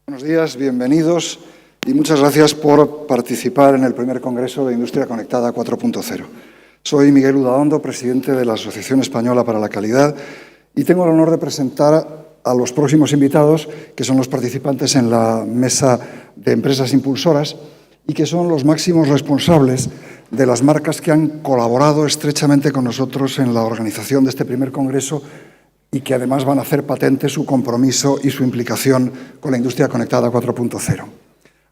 Buenos días, bienvenidos y muchas gracias por participar en el primer Congreso de Industria Conectada 4.0. Soy Miguel Udaondo, presidente de la Asociación Española para la Calidad, y tengo el honor de presentar a los próximos invitados, que son los participantes en la mesa de empresas impulsoras y que son los máximos responsables de las marcas que han colaborado estrechamente con nosotros en la organización de este primer Congreso y que además van a hacer patente su compromiso y su implicación con la industria conectada 4.0.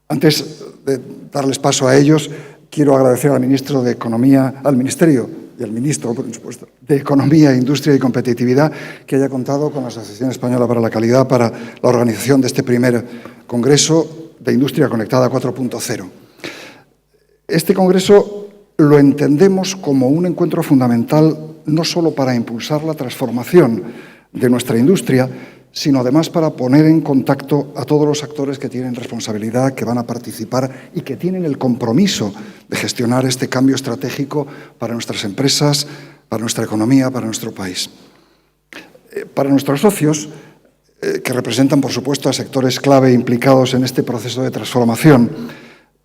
Antes de darles paso a ellos, quiero agradecer al ministro de Economía, al Ministerio y al ministro, por supuesto, de Economía, Industria y Competitividad, que haya contado con la Asociación Española para la Calidad para la organización de este primer Congreso de Industria Conectada 4.0. Este Congreso lo entendemos como un encuentro fundamental no solo para impulsar la transformación de nuestra industria, sino además para poner en contacto a todos los actores que tienen responsabilidad, que van a participar y que tienen el compromiso de gestionar este cambio estratégico para nuestras empresas, para nuestra economía, para nuestro país. Para nuestros socios, que representan, por supuesto, a sectores clave implicados en este proceso de transformación,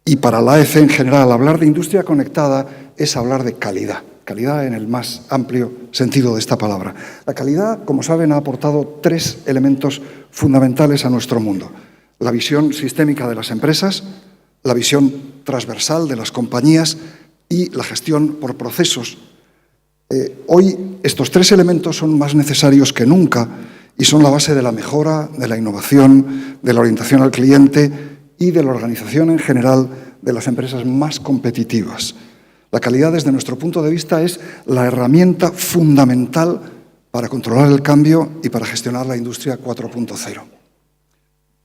y para la AECE en general, hablar de industria conectada es hablar de calidad. Calidad en el más amplio sentido de esta palabra. La calidad, como saben, ha aportado tres elementos fundamentales a nuestro mundo. La visión sistémica de las empresas, la visión transversal de las compañías y la gestión por procesos. Hoy estos tres elementos son más necesarios que nunca y son la base de la mejora, de la innovación, de la orientación al cliente y de la organización en general de las empresas más competitivas. La calidad, desde nuestro punto de vista, es la herramienta fundamental para controlar el cambio y para gestionar la industria 4.0.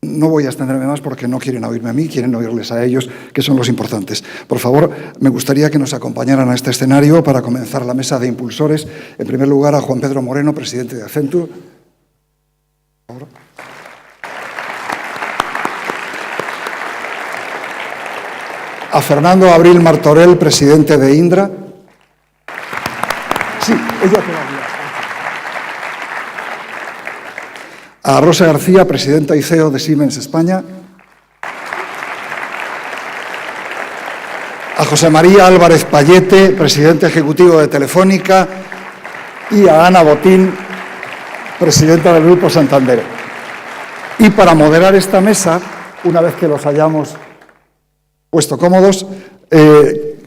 No voy a extenderme más porque no quieren oírme a mí, quieren oírles a ellos, que son los importantes. Por favor, me gustaría que nos acompañaran a este escenario para comenzar la mesa de impulsores. En primer lugar, a Juan Pedro Moreno, presidente de Accenture. Por favor. A Fernando Abril Martorell, presidente de Indra. Sí, ella todavía. A Rosa García, presidenta y CEO de Siemens España. A José María Álvarez Payete, presidente ejecutivo de Telefónica. Y a Ana Botín, presidenta del Grupo Santander. Y para moderar esta mesa, una vez que los hayamos puesto cómodos,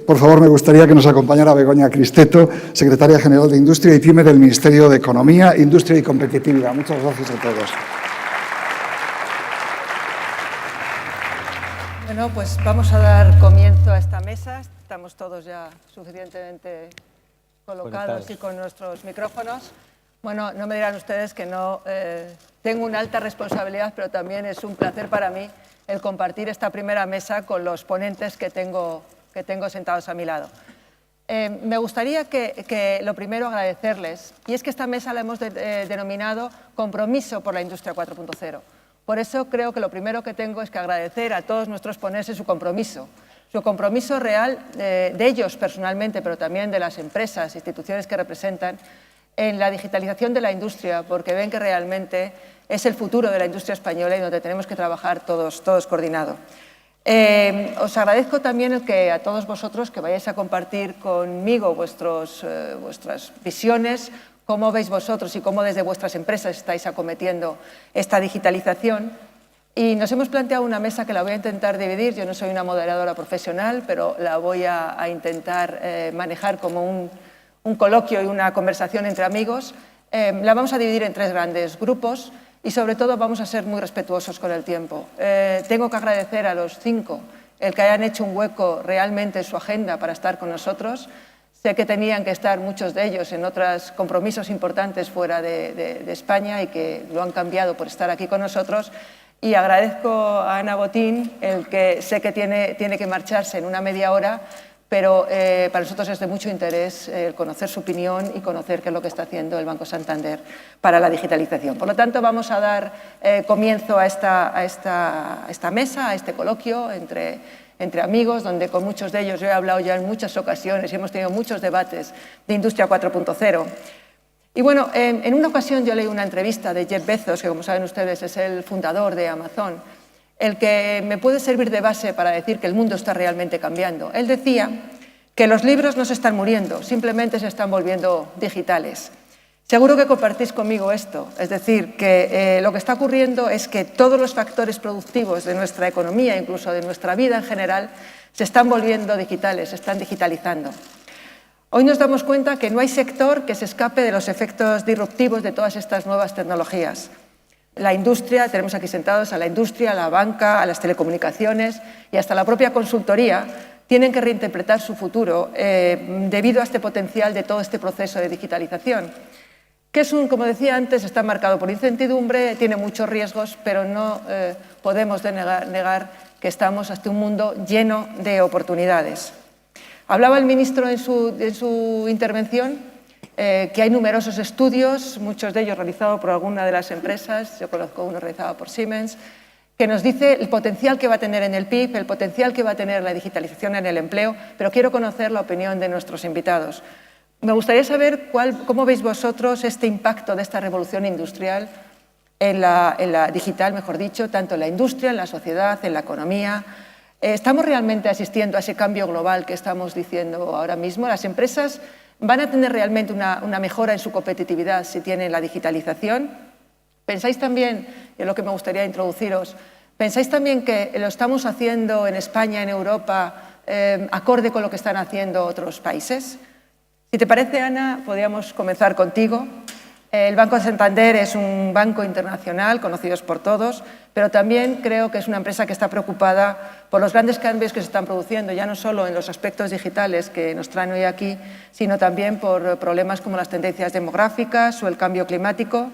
por favor, me gustaría que nos acompañara Begoña Cristeto, secretaria general de Industria y PYME del Ministerio de Economía, Industria y Competitividad. Muchas gracias a todos. Bueno, pues vamos a dar comienzo a esta mesa. Estamos todos ya suficientemente colocados y con nuestros micrófonos. Bueno, no me dirán ustedes que no tengo una alta responsabilidad, pero también es un placer para mí el compartir esta primera mesa con los ponentes que tengo sentados a mi lado. Me gustaría que lo primero agradecerles, y es que esta mesa la hemos denominado Compromiso por la Industria 4.0. Por eso creo que lo primero que tengo es que agradecer a todos nuestros ponentes su compromiso real de ellos personalmente, pero también de las empresas, instituciones que representan, en la digitalización de la industria, porque ven que realmente es el futuro de la industria española y donde tenemos que trabajar todos coordinados. Os agradezco también a todos vosotros que vayáis a compartir conmigo vuestras visiones, cómo veis vosotros y cómo desde vuestras empresas estáis acometiendo esta digitalización. Y nos hemos planteado una mesa que la voy a intentar dividir. Yo no soy una moderadora profesional, pero la voy a intentar manejar como un coloquio y una conversación entre amigos. La vamos a dividir en tres grandes grupos y sobre todo vamos a ser muy respetuosos con el tiempo. Tengo que agradecer a los 5 el que hayan hecho un hueco realmente en su agenda para estar con nosotros. Sé que tenían que estar muchos de ellos en otros compromisos importantes fuera de España y que lo han cambiado por estar aquí con nosotros. Y agradezco a Ana Botín el que sé que tiene que marcharse en una media hora, pero para nosotros es de mucho interés conocer su opinión y conocer qué es lo que está haciendo el Banco Santander para la digitalización. Por lo tanto, vamos a dar comienzo a esta mesa, a este coloquio entre amigos, donde con muchos de ellos yo he hablado ya en muchas ocasiones y hemos tenido muchos debates de Industria 4.0. Y bueno, en una ocasión yo leí una entrevista de Jeff Bezos, que como saben ustedes es el fundador de Amazon, el que me puede servir de base para decir que el mundo está realmente cambiando. Él decía que los libros no se están muriendo, simplemente se están volviendo digitales. Seguro que compartís conmigo esto, es decir, que lo que está ocurriendo es que todos los factores productivos de nuestra economía, incluso de nuestra vida en general, se están volviendo digitales, se están digitalizando. Hoy nos damos cuenta que no hay sector que se escape de los efectos disruptivos de todas estas nuevas tecnologías. La industria, tenemos aquí sentados a la industria, a la banca, a las telecomunicaciones y hasta la propia consultoría tienen que reinterpretar su futuro debido a este potencial de todo este proceso de digitalización, que es como decía antes, está marcado por incertidumbre, tiene muchos riesgos, pero no podemos negar que estamos ante un mundo lleno de oportunidades. Hablaba el ministro en su intervención que hay numerosos estudios, muchos de ellos realizados por alguna de las empresas, yo conozco uno realizado por Siemens, que nos dice el potencial que va a tener en el PIB, el potencial que va a tener la digitalización en el empleo, pero quiero conocer la opinión de nuestros invitados. Me gustaría saber cómo veis vosotros este impacto de esta revolución industrial en la digital, mejor dicho, tanto en la industria, en la sociedad, en la economía. ¿Estamos realmente asistiendo a ese cambio global que estamos diciendo ahora mismo? ¿Las empresas van a tener realmente una mejora en su competitividad si tienen la digitalización? ¿Pensáis también, y es lo que me gustaría introduciros, pensáis también que lo estamos haciendo en España, en Europa, acorde con lo que están haciendo otros países? Si te parece, Ana, podríamos comenzar contigo. El Banco de Santander es un banco internacional, conocidos por todos, pero también creo que es una empresa que está preocupada por los grandes cambios que se están produciendo, ya no solo en los aspectos digitales que nos traen hoy aquí, sino también por problemas como las tendencias demográficas o el cambio climático.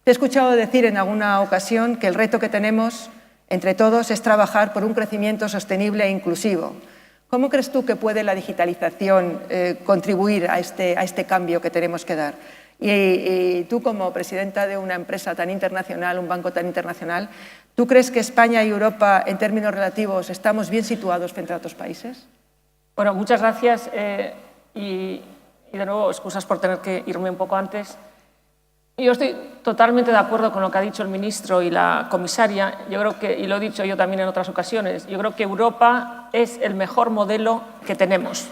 Te he escuchado decir en alguna ocasión que el reto que tenemos entre todos es trabajar por un crecimiento sostenible e inclusivo. ¿Cómo crees tú que puede la digitalización contribuir a este cambio que tenemos que dar? Y tú, como presidenta de una empresa tan internacional, un banco tan internacional, ¿tú crees que España y Europa, en términos relativos, estamos bien situados frente a otros países? Bueno, muchas gracias y de nuevo, excusas por tener que irme un poco antes. Yo estoy totalmente de acuerdo con lo que ha dicho el ministro y la comisaria. Yo creo que, y lo he dicho yo también en otras ocasiones, yo creo que Europa es el mejor modelo que tenemos,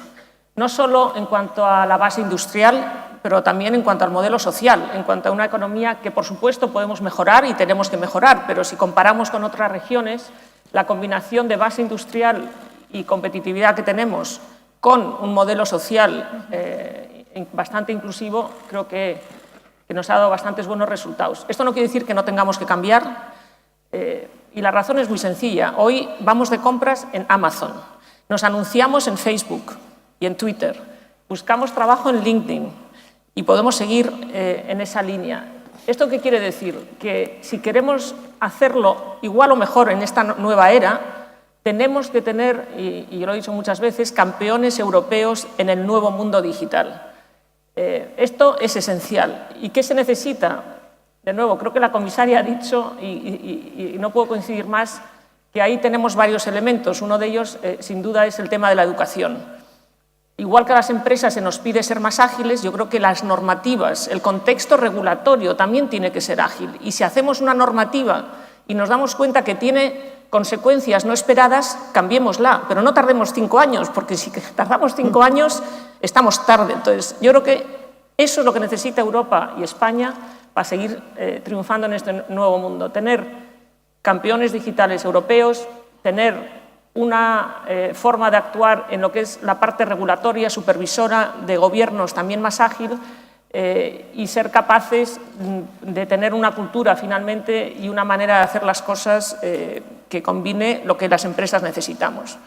no solo en cuanto a la base industrial, pero también en cuanto al modelo social, en cuanto a una economía que, por supuesto, podemos mejorar y tenemos que mejorar, pero si comparamos con otras regiones, la combinación de base industrial y competitividad que tenemos con un modelo social bastante inclusivo, creo que nos ha dado bastantes buenos resultados. Esto no quiere decir que no tengamos que cambiar y la razón es muy sencilla. Hoy vamos de compras en Amazon, nos anunciamos en Facebook y en Twitter, buscamos trabajo en LinkedIn y podemos seguir en esa línea. ¿Esto qué quiere decir? Que si queremos hacerlo igual o mejor en esta nueva era, tenemos que tener, y yo lo he dicho muchas veces, campeones europeos en el nuevo mundo digital. Esto es esencial. ¿Y qué se necesita? De nuevo, creo que la comisaria ha dicho, y no puedo coincidir más, que ahí tenemos varios elementos. Uno de ellos, sin duda, es el tema de la educación. Igual que a las empresas se nos pide ser más ágiles, yo creo que las normativas, el contexto regulatorio también tiene que ser ágil. Y si hacemos una normativa y nos damos cuenta que tiene consecuencias no esperadas, cambiémosla, pero no tardemos 5 años, porque si tardamos 5 años estamos tarde. Entonces, yo creo que eso es lo que necesita Europa y España para seguir triunfando en este nuevo mundo. Tener campeones digitales europeos, tener una forma de actuar en lo que es la parte regulatoria, supervisora de gobiernos también más ágil y ser capaces de tener una cultura finalmente y una manera de hacer las cosas que combine lo que las empresas necesitamos.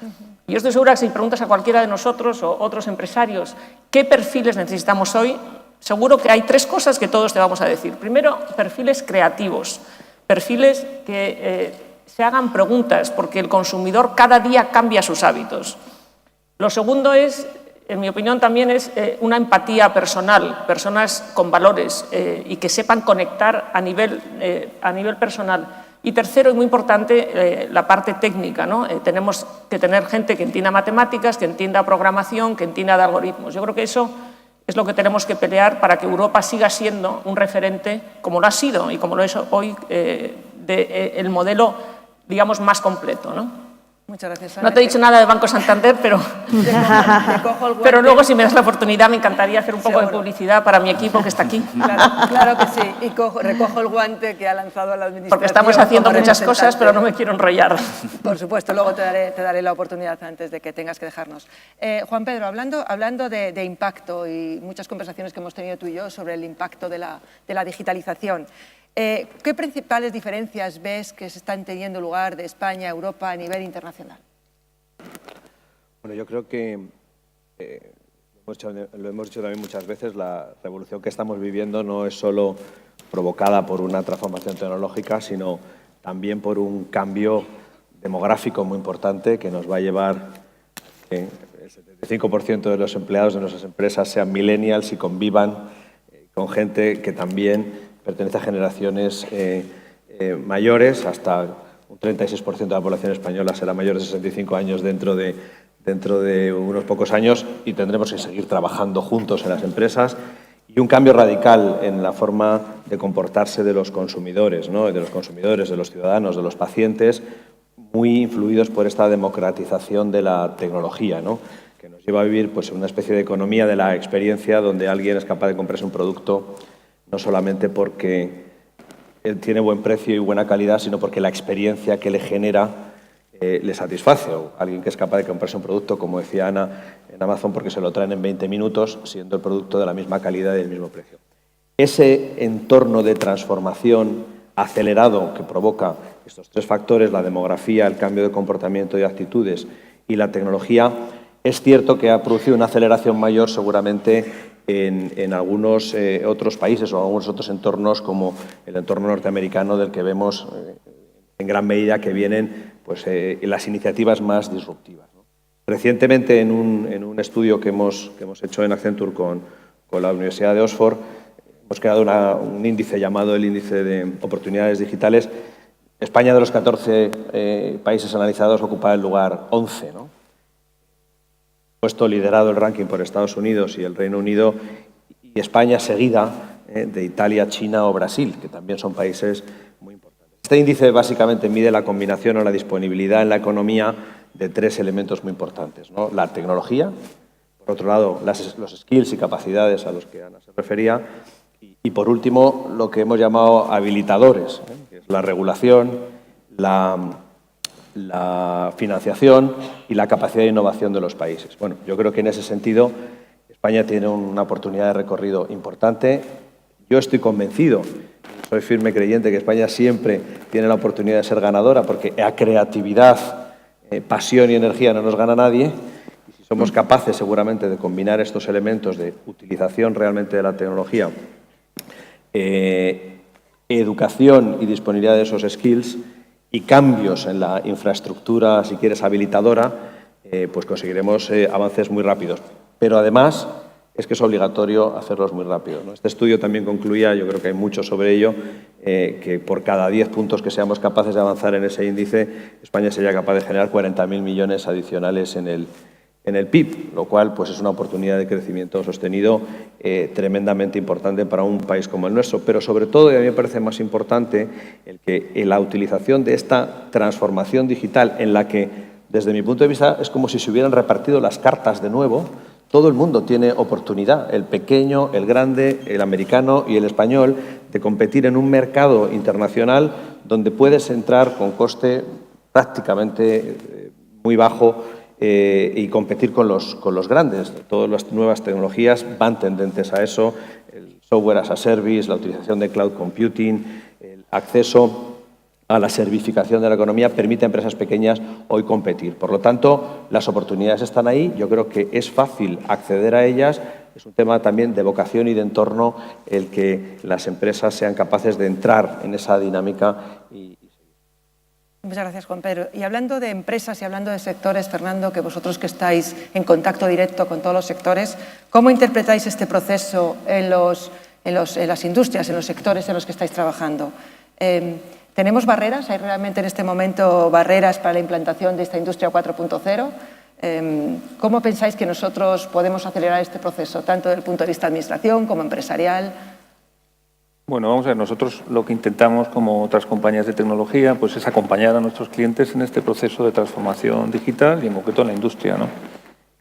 Yo estoy segura que si preguntas a cualquiera de nosotros o otros empresarios qué perfiles necesitamos hoy, seguro que hay 3 cosas que todos te vamos a decir. Primero, perfiles creativos, perfiles que se hagan preguntas, porque el consumidor cada día cambia sus hábitos. Lo segundo es, en mi opinión también, es una empatía personal, personas con valores y que sepan conectar a nivel personal. Y tercero, y muy importante, la parte técnica, ¿no? Tenemos que tener gente que entienda matemáticas, que entienda programación, que entienda de algoritmos. Yo creo que eso es lo que tenemos que pelear para que Europa siga siendo un referente, como lo ha sido y como lo es hoy, del modelo digamos, más completo, ¿no? Muchas gracias, Ana. No te he dicho nada de Banco Santander, pero, te cojo el guante. Pero luego, si me das la oportunidad, me encantaría hacer un poco Seguro. de publicidad para mi equipo que está aquí. Claro que sí. Y recojo el guante que ha lanzado la Administración. Porque estamos haciendo como muchas cosas, representante. pero no me quiero enrollar. Por supuesto, luego te daré la oportunidad antes de que tengas que dejarnos. Juan Pedro, hablando de impacto y muchas conversaciones que hemos tenido tú y yo sobre el impacto de la digitalización, ¿qué principales diferencias ves que se están teniendo lugar de España a Europa a nivel internacional? Bueno, yo creo que lo hemos dicho también muchas veces, la revolución que estamos viviendo no es solo provocada por una transformación tecnológica, sino también por un cambio demográfico muy importante que nos va a llevar que el 75% de los empleados de nuestras empresas sean millennials y convivan con gente que también pertenece a generaciones mayores. Hasta un 36% de la población española será mayor de 65 años dentro de unos pocos años, y tendremos que seguir trabajando juntos en las empresas. Y un cambio radical en la forma de comportarse de los consumidores, ¿no? De los ciudadanos, de los pacientes, muy influidos por esta democratización de la tecnología, ¿no? Que nos lleva a vivir pues, en una especie de economía de la experiencia, donde alguien es capaz de comprarse un producto no solamente porque él tiene buen precio y buena calidad, sino porque la experiencia que le genera le satisface. O alguien que es capaz de comprarse un producto, como decía Ana, en Amazon porque se lo traen en 20 minutos, siendo el producto de la misma calidad y del mismo precio. Ese entorno de transformación acelerado que provoca estos tres factores, la demografía, el cambio de comportamiento y actitudes y la tecnología, es cierto que ha producido una aceleración mayor seguramente en algunos otros países o algunos otros entornos, como el entorno norteamericano, del que vemos en gran medida que vienen pues, las iniciativas más disruptivas, ¿no? Recientemente, en un estudio que hemos hecho en Accenture con la Universidad de Oxford, hemos creado un índice llamado el Índice de Oportunidades Digitales. España, de los 14 países analizados, ocupa el lugar 11, ¿no? Puesto liderado el ranking por Estados Unidos y el Reino Unido, y España seguida de Italia, China o Brasil, que también son países muy importantes. Este índice básicamente mide la combinación o la disponibilidad en la economía de tres elementos muy importantes, ¿no? La tecnología, por otro lado los skills y capacidades a los que Ana se refería, y por último lo que hemos llamado habilitadores, que es la regulación, la financiación y la capacidad de innovación de los países. Bueno, yo creo que en ese sentido España tiene una oportunidad de recorrido importante. Yo estoy convencido, soy firme creyente, que España siempre tiene la oportunidad de ser ganadora, porque a creatividad, pasión y energía no nos gana nadie. Y si somos capaces seguramente de combinar estos elementos de utilización realmente de la tecnología, educación y disponibilidad de esos skills, y cambios en la infraestructura, si quieres, habilitadora, pues conseguiremos avances muy rápidos. Pero además es que es obligatorio hacerlos muy rápido, ¿no? Este estudio también concluía, yo creo que hay mucho sobre ello, que por cada 10 puntos que seamos capaces de avanzar en ese índice, España sería capaz de generar 40.000 millones adicionales en el PIB, lo cual pues, es una oportunidad de crecimiento sostenido tremendamente importante para un país como el nuestro. Pero sobre todo, y a mí me parece más importante, la utilización de esta transformación digital, en la que, desde mi punto de vista, es como si se hubieran repartido las cartas de nuevo. Todo el mundo tiene oportunidad, el pequeño, el grande, el americano y el español, de competir en un mercado internacional donde puedes entrar con coste prácticamente muy bajo y competir con los grandes. Todas las nuevas tecnologías van tendentes a eso, el software as a service, la utilización de cloud computing, el acceso a la servificación de la economía permite a empresas pequeñas hoy competir. Por lo tanto, las oportunidades están ahí, yo creo que es fácil acceder a ellas, es un tema también de vocación y de entorno el que las empresas sean capaces de entrar en esa dinámica y Muchas gracias, Juan Pedro. Y hablando de empresas y hablando de sectores, Fernando, que vosotros que estáis en contacto directo con todos los sectores, ¿cómo interpretáis este proceso en las industrias, en los sectores en los que estáis trabajando? ¿Tenemos barreras? ¿Hay realmente en este momento barreras para la implantación de esta industria 4.0? ¿Cómo pensáis que nosotros podemos acelerar este proceso, tanto desde el punto de vista de administración como empresarial? Bueno, vamos a ver, nosotros lo que intentamos, como otras compañías de tecnología, pues es acompañar a nuestros clientes en este proceso de transformación digital y en concreto en la industria, ¿no?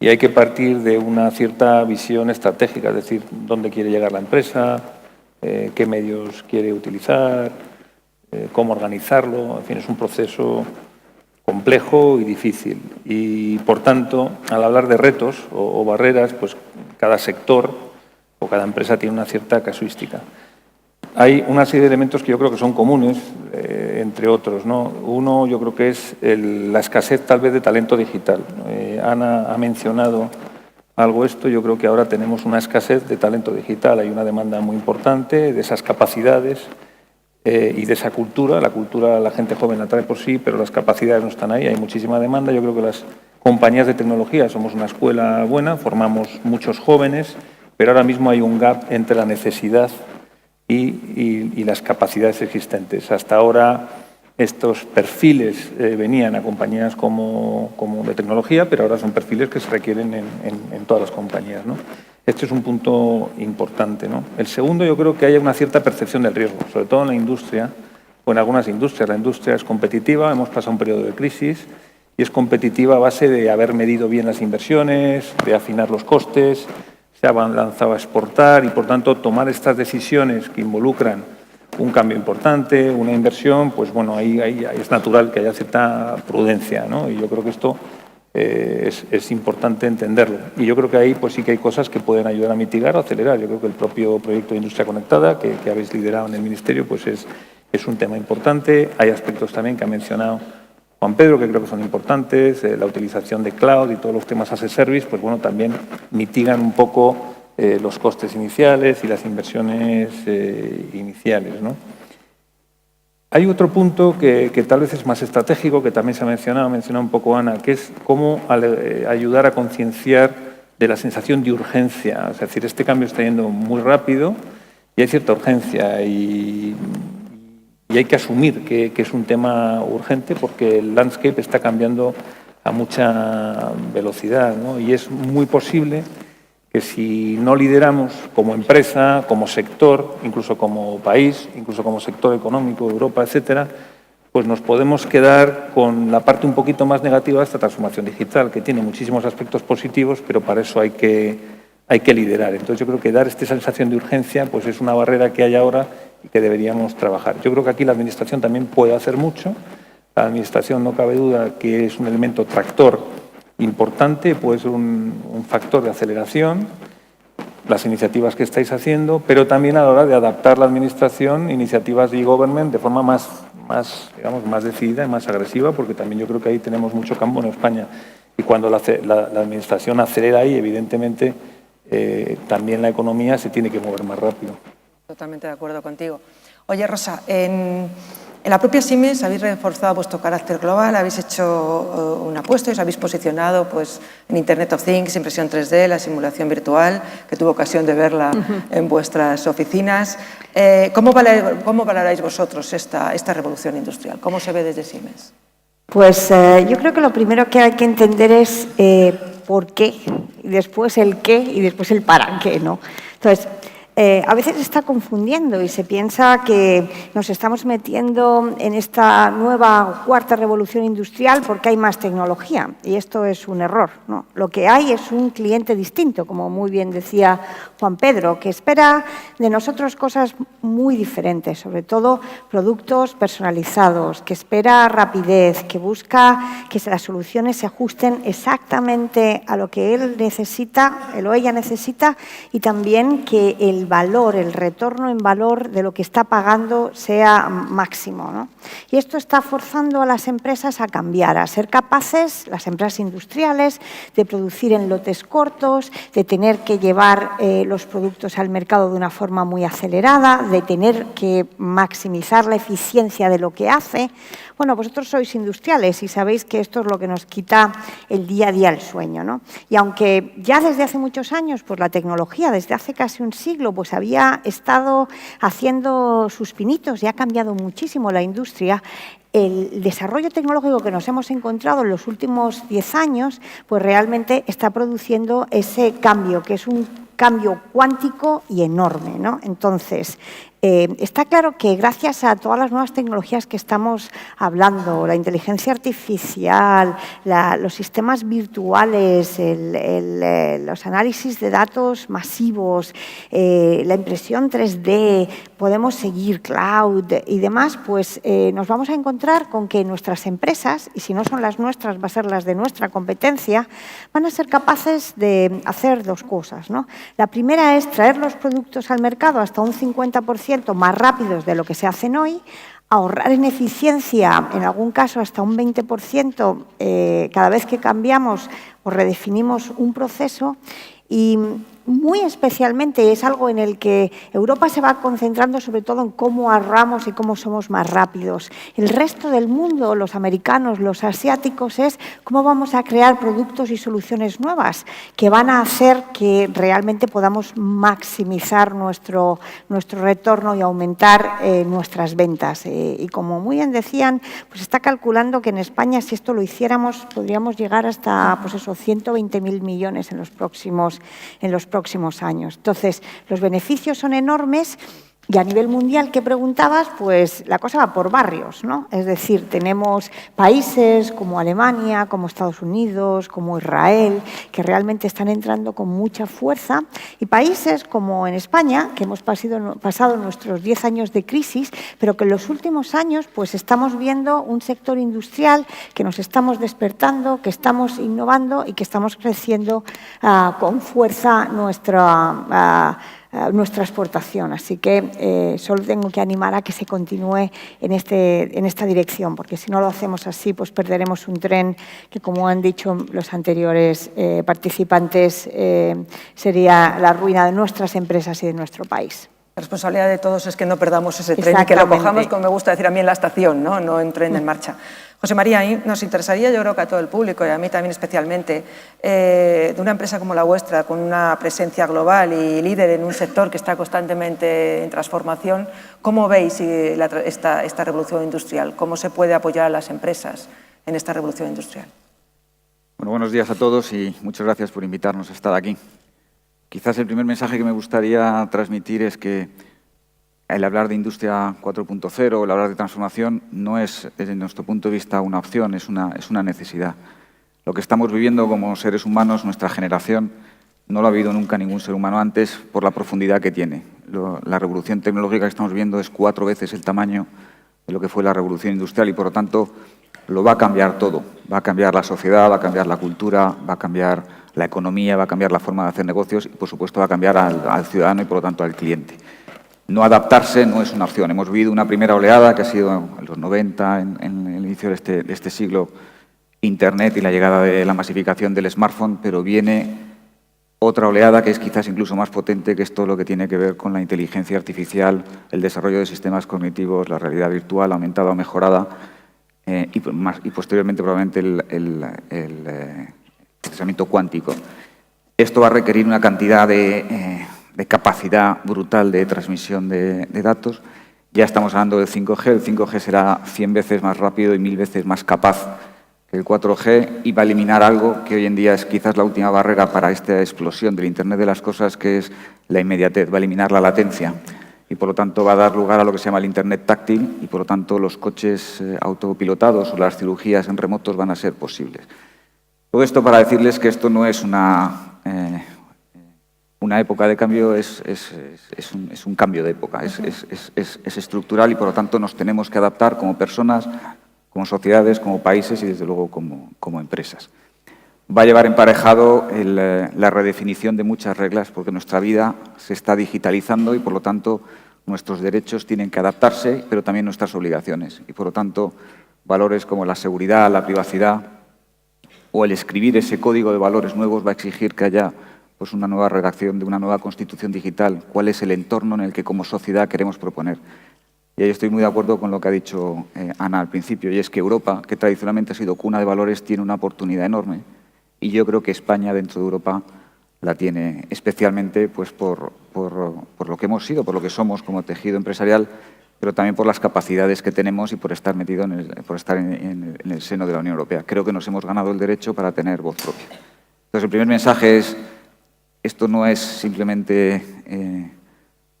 Y hay que partir de una cierta visión estratégica, es decir, dónde quiere llegar la empresa, qué medios quiere utilizar, cómo organizarlo. En fin, es un proceso complejo y difícil. Y, por tanto, al hablar de retos o barreras, pues cada sector o cada empresa tiene una cierta casuística. Hay una serie de elementos que yo creo que son comunes, entre otros, ¿no? Uno, yo creo que es la escasez tal vez de talento digital. Ana ha mencionado algo esto. Yo creo que ahora tenemos una escasez de talento digital. Hay una demanda muy importante de esas capacidades y de esa cultura. La cultura la gente joven la trae por sí, pero las capacidades no están ahí. Hay muchísima demanda. Yo creo que las compañías de tecnología somos una escuela buena, formamos muchos jóvenes, pero ahora mismo hay un gap entre la necesidad y las capacidades existentes. Hasta ahora estos perfiles venían a compañías como de tecnología, pero ahora son perfiles que se requieren en todas las compañías, ¿no? Este es un punto importante, ¿no? El segundo, yo creo que hay una cierta percepción del riesgo, sobre todo en la industria o en algunas industrias. La industria es competitiva, hemos pasado un periodo de crisis y es competitiva a base de haber medido bien las inversiones, de afinar los costes, se ha lanzado a exportar y, por tanto, tomar estas decisiones que involucran un cambio importante, una inversión, pues bueno, ahí es natural que haya cierta prudencia, ¿no? Y yo creo que esto es importante entenderlo. Y yo creo que ahí pues sí que hay cosas que pueden ayudar a mitigar o acelerar. Yo creo que el propio proyecto de Industria Conectada, que habéis liderado en el Ministerio, pues es un tema importante. Hay aspectos también que ha mencionado Juan Pedro, que creo que son importantes, la utilización de cloud y todos los temas as a service, pues bueno, también mitigan un poco los costes iniciales y las inversiones iniciales, ¿no? Hay otro punto que tal vez es más estratégico, que también se ha mencionado un poco Ana, que es cómo ayudar a concienciar de la sensación de urgencia. Es decir, este cambio está yendo muy rápido y hay cierta urgencia y hay que asumir que es un tema urgente porque el landscape está cambiando a mucha velocidad, ¿no? Y es muy posible que si no lideramos como empresa, como sector, incluso como país, incluso como sector económico, Europa, etcétera, pues nos podemos quedar con la parte un poquito más negativa de esta transformación digital, que tiene muchísimos aspectos positivos, pero para eso hay que liderar. Entonces yo creo que dar esta sensación de urgencia pues es una barrera que hay ahora y que deberíamos trabajar. Yo creo que aquí la Administración también puede hacer mucho. La Administración, no cabe duda, que es un elemento tractor importante, puede ser un factor de aceleración, las iniciativas que estáis haciendo, pero también a la hora de adaptar la Administración, iniciativas de e-government de forma más decidida y más agresiva, porque también yo creo que ahí tenemos mucho campo en España. Y cuando la Administración acelera ahí, evidentemente, también la economía se tiene que mover más rápido. Totalmente de acuerdo contigo. Oye, Rosa, en la propia Siemens habéis reforzado vuestro carácter global, habéis hecho una apuesta y os habéis posicionado pues, en Internet of Things, impresión 3D, la simulación virtual, que tuve ocasión de verla en vuestras oficinas. ¿Cómo valoráis vosotros esta revolución industrial? ¿Cómo se ve desde Siemens? Pues yo creo que lo primero que hay que entender es por qué, y después el qué y después el para qué, ¿no? Entonces, a veces se está confundiendo y se piensa que nos estamos metiendo en esta nueva cuarta revolución industrial porque hay más tecnología, y esto es un error, ¿no? Lo que hay es un cliente distinto, como muy bien decía Juan Pedro, que espera de nosotros cosas muy diferentes, sobre todo productos personalizados, que espera rapidez, que busca que las soluciones se ajusten exactamente a lo que él necesita, él o ella necesita, y también que el valor, el retorno en valor de lo que está pagando sea máximo, ¿no? Y esto está forzando a las empresas a cambiar, a ser capaces, las empresas industriales, de producir en lotes cortos, de tener que llevar los productos al mercado de una forma muy acelerada, de tener que maximizar la eficiencia de lo que hace. Bueno, vosotros sois industriales y sabéis que esto es lo que nos quita el día a día el sueño, ¿no? Y aunque ya desde hace muchos años, pues la tecnología, desde hace casi un siglo, pues había estado haciendo sus pinitos y ha cambiado muchísimo la industria, el desarrollo tecnológico que nos hemos encontrado en los últimos 10 años, pues realmente está produciendo ese cambio, que es un cambio cuántico y enorme, ¿no? Entonces, Está claro que gracias a todas las nuevas tecnologías que estamos hablando, la inteligencia artificial, los sistemas virtuales, los análisis de datos masivos, la impresión 3D, podemos seguir cloud y demás, pues nos vamos a encontrar con que nuestras empresas, y si no son las nuestras, va a ser las de nuestra competencia, van a ser capaces de hacer dos cosas, ¿no? La primera es traer los productos al mercado hasta un 50% más rápidos de lo que se hacen hoy, ahorrar en eficiencia, en algún caso hasta un 20% cada vez que cambiamos o redefinimos un proceso, y muy especialmente es algo en el que Europa se va concentrando sobre todo en cómo ahorramos y cómo somos más rápidos. El resto del mundo, los americanos, los asiáticos, es cómo vamos a crear productos y soluciones nuevas que van a hacer que realmente podamos maximizar nuestro retorno y aumentar nuestras ventas. Y como muy bien decían, pues está calculando que en España, si esto lo hiciéramos, podríamos llegar hasta pues eso, 120.000 millones en los próximos años. Entonces, los beneficios son enormes y a nivel mundial, ¿qué preguntabas? Pues la cosa va por barrios, ¿no? Es decir, tenemos países como Alemania, como Estados Unidos, como Israel, que realmente están entrando con mucha fuerza, y países como en España, que hemos pasado nuestros 10 años de crisis, pero que en los últimos años pues estamos viendo un sector industrial que nos estamos despertando, que estamos innovando y que estamos creciendo con fuerza nuestra exportación. Así que solo tengo que animar a que se continúe en esta dirección, porque si no lo hacemos así, pues perderemos un tren que, como han dicho los anteriores participantes, sería la ruina de nuestras empresas y de nuestro país. La responsabilidad de todos es que no perdamos ese tren y que lo cojamos, como me gusta decir a mí, en la estación, no en tren en marcha. José María, ahí nos interesaría, yo creo que a todo el público y a mí también especialmente, de una empresa como la vuestra, con una presencia global y líder en un sector que está constantemente en transformación, ¿cómo veis esta revolución industrial? ¿Cómo se puede apoyar a las empresas en esta revolución industrial? Bueno, buenos días a todos y muchas gracias por invitarnos a estar aquí. Quizás el primer mensaje que me gustaría transmitir es que el hablar de Industria 4.0, el hablar de transformación, no es, desde nuestro punto de vista, una opción, es una necesidad. Lo que estamos viviendo como seres humanos, nuestra generación, no lo ha vivido nunca ningún ser humano antes por la profundidad que tiene. La revolución tecnológica que estamos viendo es 4 veces el tamaño de lo que fue la revolución industrial y, por lo tanto, lo va a cambiar todo. Va a cambiar la sociedad, va a cambiar la cultura, va a cambiar la economía, va a cambiar la forma de hacer negocios y, por supuesto, va a cambiar al ciudadano y, por lo tanto, al cliente. No adaptarse no es una opción. Hemos vivido una primera oleada que ha sido en los 90, en el inicio de este siglo, Internet y la llegada de la masificación del smartphone, pero viene otra oleada que es quizás incluso más potente, que es todo lo que tiene que ver con la inteligencia artificial, el desarrollo de sistemas cognitivos, la realidad virtual aumentada o mejorada y posteriormente probablemente el procesamiento cuántico. Esto va a requerir una cantidad de capacidad brutal de transmisión de datos. Ya estamos hablando del 5G. El 5G será 100 veces más rápido y 1000 veces más capaz que el 4G y va a eliminar algo que hoy en día es quizás la última barrera para esta explosión del Internet de las cosas, que es la inmediatez. Va a eliminar la latencia y, por lo tanto, va a dar lugar a lo que se llama el Internet táctil y, por lo tanto, los coches autopilotados o las cirugías en remotos van a ser posibles. Todo esto para decirles que esto no es una época de cambio, es un cambio de época, es estructural y, por lo tanto, nos tenemos que adaptar como personas, como sociedades, como países y, desde luego, como empresas. Va a llevar emparejado la redefinición de muchas reglas, porque nuestra vida se está digitalizando y, por lo tanto, nuestros derechos tienen que adaptarse, pero también nuestras obligaciones. Y, por lo tanto, valores como la seguridad, la privacidad o el escribir ese código de valores nuevos va a exigir que haya pues una nueva redacción de una nueva constitución digital, cuál es el entorno en el que como sociedad queremos proponer. Y ahí estoy muy de acuerdo con lo que ha dicho Ana al principio, y es que Europa, que tradicionalmente ha sido cuna de valores, tiene una oportunidad enorme, y yo creo que España dentro de Europa la tiene, especialmente pues, por lo que hemos sido, por lo que somos como tejido empresarial, pero también por las capacidades que tenemos y por estar metido por estar en el seno de la Unión Europea. Creo que nos hemos ganado el derecho para tener voz propia. Entonces, el primer mensaje es: esto no es simplemente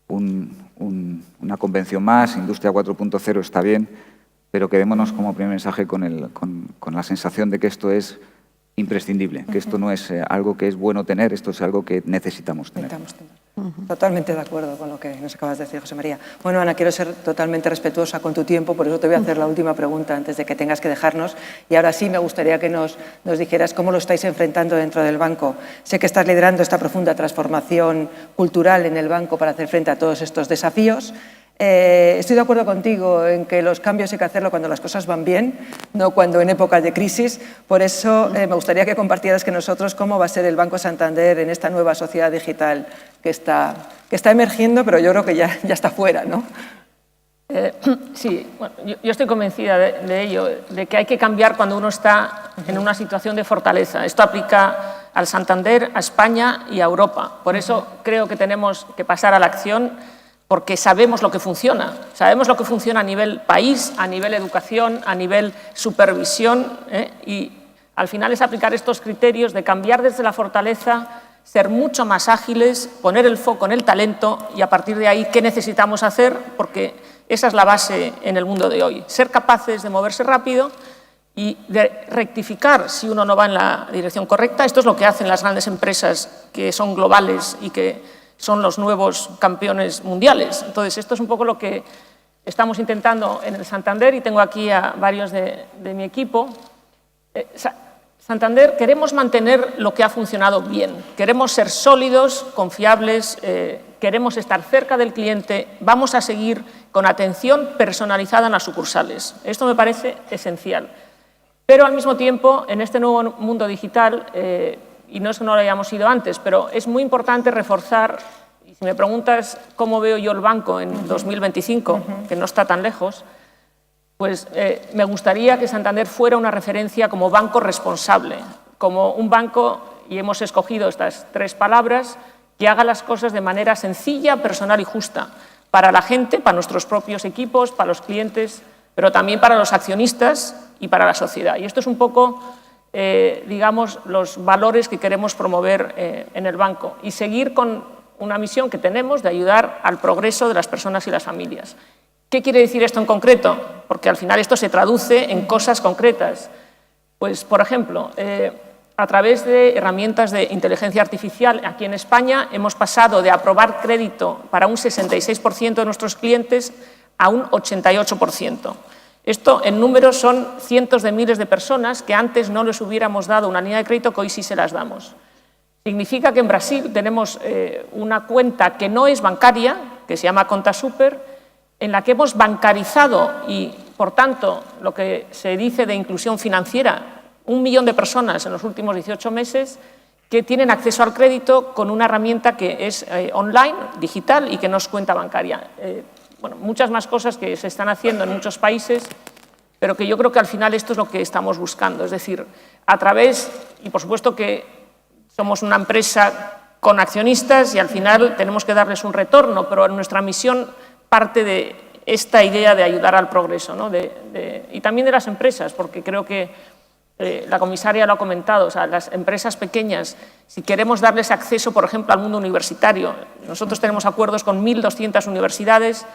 un una convención más. Industria 4.0 está bien, pero quedémonos como primer mensaje con la sensación de que esto es imprescindible, que esto no es algo que es bueno tener, esto es algo que necesitamos tener. Totalmente de acuerdo con lo que nos acabas de decir, José María. Bueno, Ana, quiero ser totalmente respetuosa con tu tiempo, por eso te voy a hacer la última pregunta antes de que tengas que dejarnos. Y ahora sí me gustaría que nos dijeras cómo lo estáis enfrentando dentro del banco. Sé que estás liderando esta profunda transformación cultural en el banco para hacer frente a todos estos desafíos. Estoy de acuerdo contigo en que los cambios hay que hacerlo cuando las cosas van bien, no cuando en épocas de crisis. Por eso me gustaría que compartieras con nosotros cómo va a ser el Banco Santander en esta nueva sociedad digital que está emergiendo, pero yo creo que ya está fuera, ¿no? Sí, bueno, yo estoy convencida de ello, de que hay que cambiar cuando uno está en una situación de fortaleza. Esto aplica al Santander, a España y a Europa. Por eso creo que tenemos que pasar a la acción, porque sabemos lo que funciona. Sabemos lo que funciona a nivel país, a nivel educación, a nivel supervisión, y al final es aplicar estos criterios de cambiar desde la fortaleza, ser mucho más ágiles, poner el foco en el talento y a partir de ahí qué necesitamos hacer, porque esa es la base en el mundo de hoy. Ser capaces de moverse rápido y de rectificar si uno no va en la dirección correcta. Esto es lo que hacen las grandes empresas que son globales y que son los nuevos campeones mundiales. Entonces, esto es un poco lo que estamos intentando en el Santander y tengo aquí a varios de mi equipo. Santander, queremos mantener lo que ha funcionado bien. Queremos ser sólidos, confiables, queremos estar cerca del cliente, vamos a seguir con atención personalizada en las sucursales. Esto me parece esencial. Pero al mismo tiempo, en este nuevo mundo digital, y no es que no lo hayamos ido antes, pero es muy importante reforzar, y si me preguntas cómo veo yo el banco en 2025, que no está tan lejos, pues me gustaría que Santander fuera una referencia como banco responsable, como un banco, y hemos escogido estas tres palabras, que haga las cosas de manera sencilla, personal y justa, para la gente, para nuestros propios equipos, para los clientes, pero también para los accionistas y para la sociedad. Y esto es un poco digamos, los valores que queremos promover en el banco y seguir con una misión que tenemos de ayudar al progreso de las personas y las familias. ¿Qué quiere decir esto en concreto? Porque al final esto se traduce en cosas concretas. Pues, por ejemplo, a través de herramientas de inteligencia artificial, aquí en España hemos pasado de aprobar crédito para un 66% de nuestros clientes a un 88%. Esto, en números, son cientos de miles de personas que antes no les hubiéramos dado una línea de crédito que hoy sí se las damos. Significa que en Brasil tenemos una cuenta que no es bancaria, que se llama Conta Super, en la que hemos bancarizado y, por tanto, lo que se dice de inclusión financiera, 1 millón de personas en los últimos 18 meses que tienen acceso al crédito con una herramienta que es online, digital y que no es cuenta bancaria. Bueno, muchas más cosas que se están haciendo en muchos países, pero que yo creo que al final esto es lo que estamos buscando. Es decir, a través, y por supuesto que somos una empresa con accionistas y al final tenemos que darles un retorno, pero nuestra misión parte de esta idea de ayudar al progreso, ¿no? Y también de las empresas, porque creo que la comisaria lo ha comentado, o sea, las empresas pequeñas, si queremos darles acceso, por ejemplo, al mundo universitario, nosotros tenemos acuerdos con 1.200 universidades,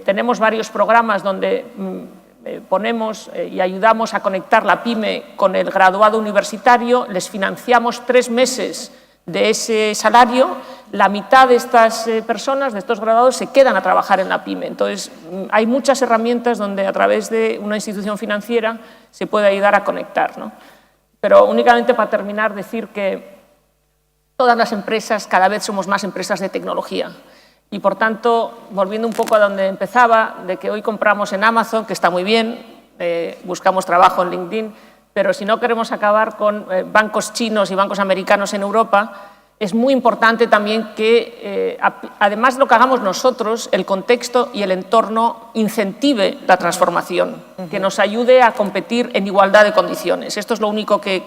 tenemos varios programas donde ponemos y ayudamos a conectar la PYME con el graduado universitario, les financiamos 3 meses de ese salario, la mitad de estas personas, de estos graduados, se quedan a trabajar en la PYME. Entonces, hay muchas herramientas donde a través de una institución financiera se puede ayudar a conectar, ¿no? Pero únicamente para terminar, decir que todas las empresas, cada vez somos más empresas de tecnología. Y, por tanto, volviendo un poco a donde empezaba, de que hoy compramos en Amazon, que está muy bien, buscamos trabajo en LinkedIn, pero si no queremos acabar con bancos chinos y bancos americanos en Europa, es muy importante también que, además de lo que hagamos nosotros, el contexto y el entorno incentive la transformación, que nos ayude a competir en igualdad de condiciones. Esto es lo único que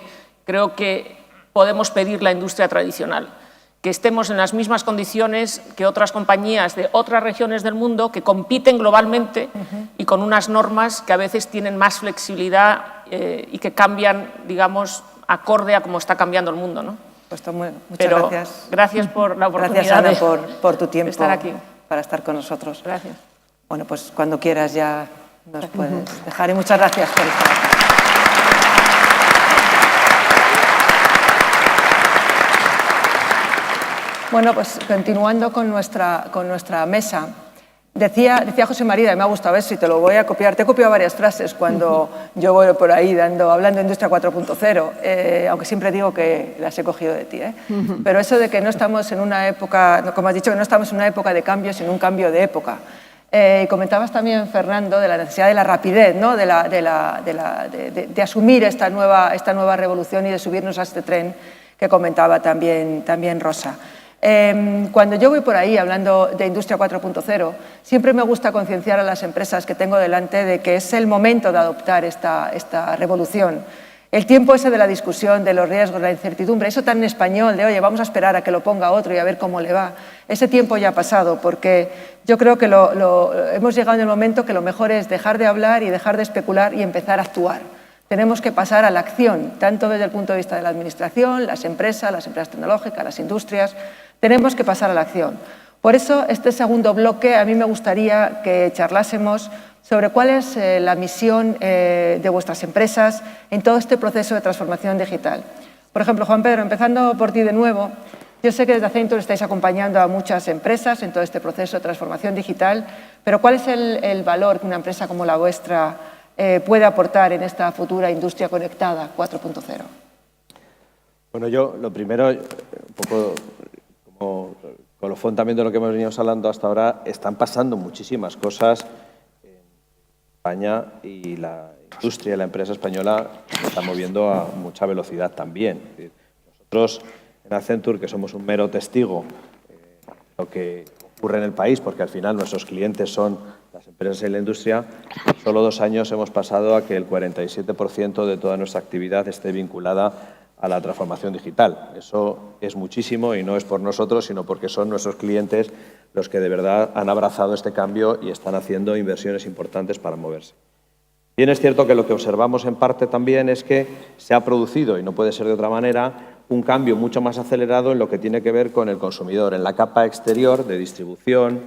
creo que podemos pedir la industria tradicional, que estemos en las mismas condiciones que otras compañías de otras regiones del mundo que compiten globalmente y con unas normas que a veces tienen más flexibilidad y que cambian, digamos, acorde a cómo está cambiando el mundo, ¿no? Pues muchas Pero gracias. Gracias por la oportunidad. Gracias, Ana, por tu tiempo. De estar aquí. estar con nosotros. Gracias. Bueno, pues cuando quieras ya nos puedes dejar y muchas gracias por estar aquí. Bueno, pues continuando con nuestra mesa, decía José María, y me ha gustado, a ver si te lo voy a copiar, te he copiado varias frases cuando yo voy por ahí hablando de Industria 4.0, aunque siempre digo que las he cogido de ti, pero eso de que no estamos en una época, como has dicho, que no estamos en una época de cambio, sino un cambio de época. Y comentabas también, Fernando, de la necesidad de la rapidez, ¿no? de asumir esta nueva revolución y de subirnos a este tren que comentaba también Rosa. Cuando yo voy por ahí hablando de Industria 4.0, siempre me gusta concienciar a las empresas que tengo delante de que es el momento de adoptar esta revolución. El tiempo ese de la discusión, de los riesgos, la incertidumbre, eso tan en español de, oye, vamos a esperar a que lo ponga otro y a ver cómo le va, ese tiempo ya ha pasado, porque yo creo que hemos llegado en el momento que lo mejor es dejar de hablar y dejar de especular y empezar a actuar. Tenemos que pasar a la acción, tanto desde el punto de vista de la administración, las empresas tecnológicas, las industrias. Tenemos que pasar a la acción. Por eso, este segundo bloque, a mí me gustaría que charlásemos sobre cuál es la misión de vuestras empresas en todo este proceso de transformación digital. Por ejemplo, Juan Pedro, empezando por ti de nuevo, yo sé que desde Accenture estáis acompañando a muchas empresas en todo este proceso de transformación digital, pero ¿cuál es el valor que una empresa como la vuestra puede aportar en esta futura industria conectada 4.0? Bueno, yo lo primero, un poco como colofón también de lo que hemos venido hablando hasta ahora, están pasando muchísimas cosas en España y la industria y la empresa española se está moviendo a mucha velocidad también. Nosotros en Accenture, que somos un mero testigo de lo que ocurre en el país, porque al final nuestros clientes son las empresas y la industria, en solo 2 años hemos pasado a que el 47% de toda nuestra actividad esté vinculada a la transformación digital. Eso es muchísimo y no es por nosotros, sino porque son nuestros clientes los que de verdad han abrazado este cambio y están haciendo inversiones importantes para moverse. Bien, es cierto que lo que observamos en parte también es que se ha producido, y no puede ser de otra manera, un cambio mucho más acelerado en lo que tiene que ver con el consumidor, en la capa exterior de distribución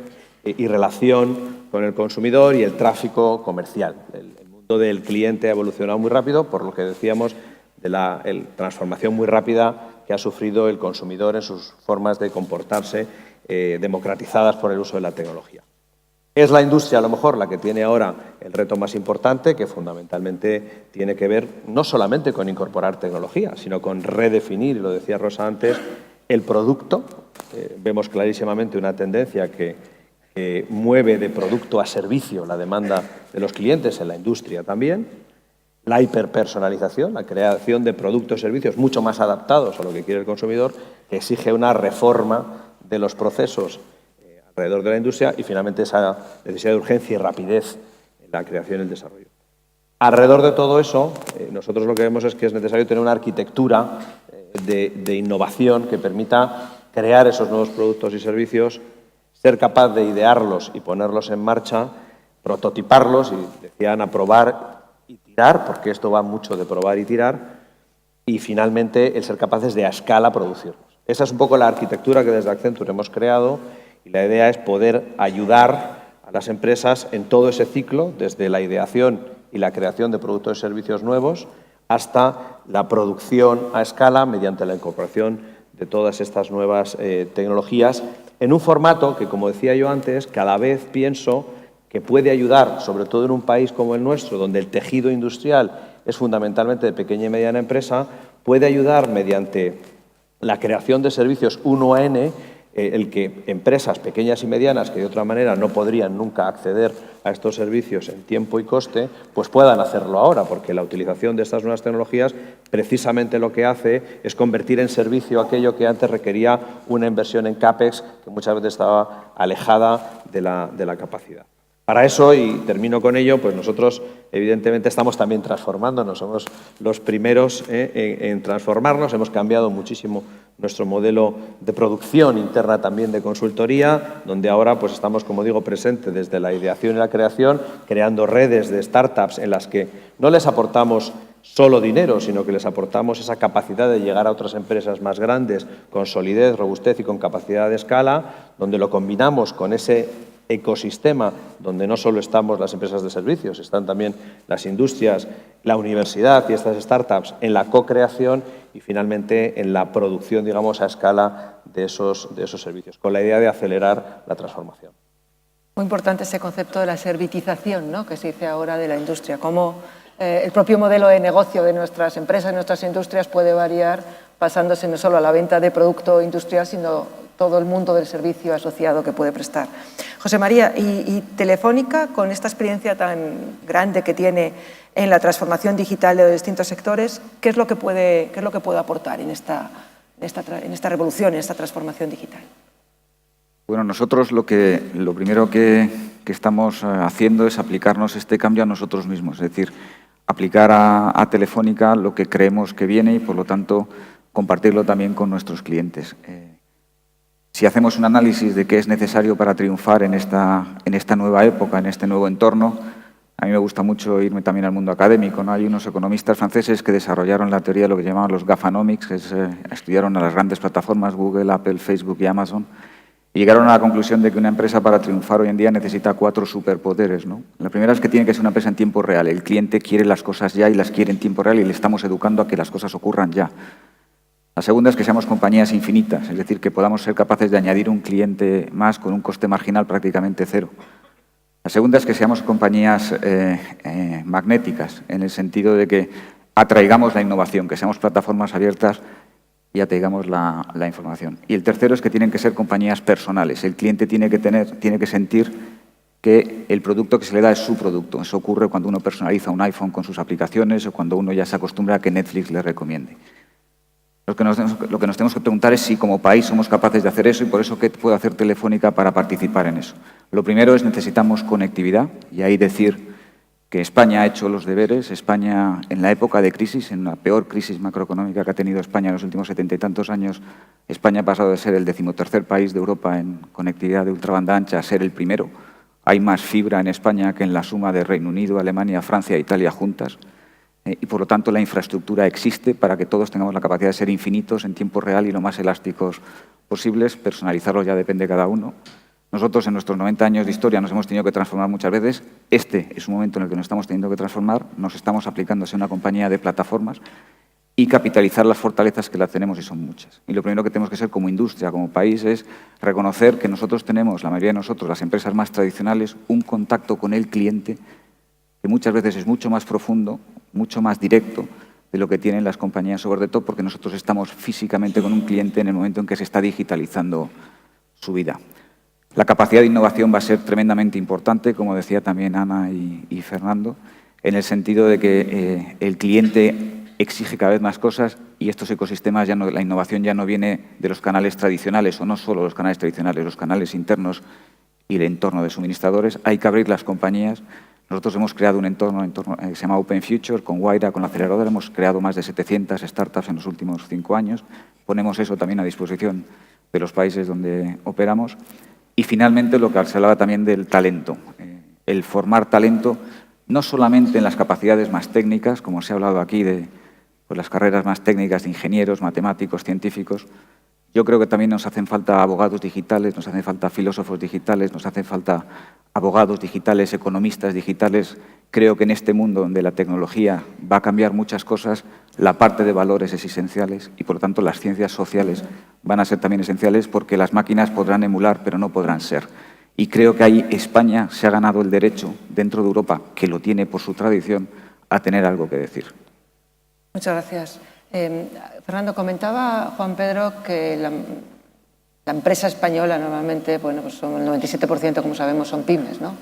y relación con el consumidor y el tráfico comercial. El mundo del cliente ha evolucionado muy rápido, por lo que decíamos, de la transformación muy rápida que ha sufrido el consumidor en sus formas de comportarse, democratizadas por el uso de la tecnología. Es la industria, a lo mejor, la que tiene ahora el reto más importante, que fundamentalmente tiene que ver no solamente con incorporar tecnología, sino con redefinir, y lo decía Rosa antes, el producto. Vemos clarísimamente una tendencia que mueve de producto a servicio la demanda de los clientes en la industria también. La hiperpersonalización, la creación de productos y servicios mucho más adaptados a lo que quiere el consumidor, que exige una reforma de los procesos alrededor de la industria y finalmente esa necesidad de urgencia y rapidez en la creación y el desarrollo. Alrededor de todo eso, nosotros lo que vemos es que es necesario tener una arquitectura de innovación que permita crear esos nuevos productos y servicios, ser capaz de idearlos y ponerlos en marcha, prototiparlos, y decían aprobar y tirar, porque esto va mucho de probar y tirar, y finalmente el ser capaces de a escala producirlos. Esa es un poco la arquitectura que desde Accenture hemos creado y la idea es poder ayudar a las empresas en todo ese ciclo, desde la ideación y la creación de productos y servicios nuevos hasta la producción a escala mediante la incorporación de todas estas nuevas tecnologías en un formato que, como decía yo antes, cada vez pienso que puede ayudar, sobre todo en un país como el nuestro, donde el tejido industrial es fundamentalmente de pequeña y mediana empresa, puede ayudar mediante la creación de servicios 1 a N, el que empresas pequeñas y medianas que de otra manera no podrían nunca acceder a estos servicios en tiempo y coste, pues puedan hacerlo ahora, porque la utilización de estas nuevas tecnologías precisamente lo que hace es convertir en servicio aquello que antes requería una inversión en CAPEX que muchas veces estaba alejada de la capacidad. Para eso, y termino con ello, pues nosotros evidentemente estamos también transformándonos, somos los primeros en transformarnos, hemos cambiado muchísimo nuestro modelo de producción interna también de consultoría, donde ahora pues estamos, como digo, presentes desde la ideación y la creación, creando redes de startups en las que no les aportamos solo dinero, sino que les aportamos esa capacidad de llegar a otras empresas más grandes con solidez, robustez y con capacidad de escala, donde lo combinamos con ese ecosistema donde no solo estamos las empresas de servicios, están también las industrias, la universidad y estas startups en la co-creación y finalmente en la producción, digamos, a escala de esos servicios, con la idea de acelerar la transformación. Muy importante ese concepto de la servitización, ¿no?, que se dice ahora de la industria, cómo el propio modelo de negocio de nuestras empresas, de nuestras industrias puede variar pasándose no solo a la venta de producto industrial, sino todo el mundo del servicio asociado que puede prestar. José María, y Telefónica, con esta experiencia tan grande que tiene en la transformación digital de los distintos sectores, ¿qué es lo que puede aportar en esta revolución, en esta transformación digital? Bueno, nosotros lo primero que estamos haciendo es aplicarnos este cambio a nosotros mismos, es decir, aplicar a Telefónica lo que creemos que viene y, por lo tanto, compartirlo también con nuestros clientes. Si hacemos un análisis de qué es necesario para triunfar en esta nueva época, en este nuevo entorno, a mí me gusta mucho irme también al mundo académico, ¿no? Hay unos economistas franceses que desarrollaron la teoría de lo que llamaban los GAFAnomics, que estudiaron a las grandes plataformas, Google, Apple, Facebook y Amazon, y llegaron a la conclusión de que una empresa para triunfar hoy en día necesita 4 superpoderes, ¿no? La primera es que tiene que ser una empresa en tiempo real. El cliente quiere las cosas ya y las quiere en tiempo real y le estamos educando a que las cosas ocurran ya. La segunda es que seamos compañías infinitas, es decir, que podamos ser capaces de añadir un cliente más con un coste marginal prácticamente cero. La segunda es que seamos compañías magnéticas, en el sentido de que atraigamos la innovación, que seamos plataformas abiertas y atraigamos la información. Y el tercero es que tienen que ser compañías personales. El cliente tiene que sentir que el producto que se le da es su producto. Eso ocurre cuando uno personaliza un iPhone con sus aplicaciones o cuando uno ya se acostumbra a que Netflix le recomiende. Lo que nos tenemos que preguntar es si como país somos capaces de hacer eso y por eso qué puede hacer Telefónica para participar en eso. Lo primero es necesitamos conectividad y ahí decir que España ha hecho los deberes. España en la época de crisis, en la peor crisis macroeconómica que ha tenido España en los últimos 70 y tantos años, España ha pasado de ser el 13º país de Europa en conectividad de ultrabanda ancha a ser el primero. Hay más fibra en España que en la suma de Reino Unido, Alemania, Francia e Italia juntas. Y, por lo tanto, la infraestructura existe para que todos tengamos la capacidad de ser infinitos en tiempo real y lo más elásticos posibles. Personalizarlos ya depende de cada uno. Nosotros, en nuestros 90 años de historia, nos hemos tenido que transformar muchas veces. Este es un momento en el que nos estamos teniendo que transformar. Nos estamos aplicando a ser una compañía de plataformas y capitalizar las fortalezas que las tenemos, y son muchas. Y lo primero que tenemos que ser como industria, como país, es reconocer que nosotros tenemos, la mayoría de nosotros, las empresas más tradicionales, un contacto con el cliente que muchas veces es mucho más profundo, mucho más directo de lo que tienen las compañías, sobre todo porque nosotros estamos físicamente con un cliente en el momento en que se está digitalizando su vida. La capacidad de innovación va a ser tremendamente importante, como decía también Ana y Fernando, en el sentido de que el cliente exige cada vez más cosas y estos ecosistemas, la innovación ya no viene de los canales tradicionales, o no solo los canales tradicionales, los canales internos y el entorno de suministradores. Hay que abrir las compañías. Nosotros hemos creado un entorno que se llama Open Future, con Wayra, con la aceleradora. Hemos creado más de 700 startups en los últimos 5 años. Ponemos eso también a disposición de los países donde operamos. Y finalmente, lo que se hablaba también del talento. El formar talento, no solamente en las capacidades más técnicas, como se ha hablado aquí de las carreras más técnicas de ingenieros, matemáticos, científicos. Yo creo que también nos hacen falta abogados digitales, nos hacen falta filósofos digitales, nos hacen falta abogados digitales, economistas digitales. Creo que en este mundo donde la tecnología va a cambiar muchas cosas, la parte de valores es esencial y, por lo tanto, las ciencias sociales van a ser también esenciales porque las máquinas podrán emular, pero no podrán ser. Y creo que ahí España se ha ganado el derecho, dentro de Europa, que lo tiene por su tradición, a tener algo que decir. Muchas gracias. Fernando, comentaba Juan Pedro que la empresa española normalmente, bueno, pues son el 97%, como sabemos, son pymes, ¿no?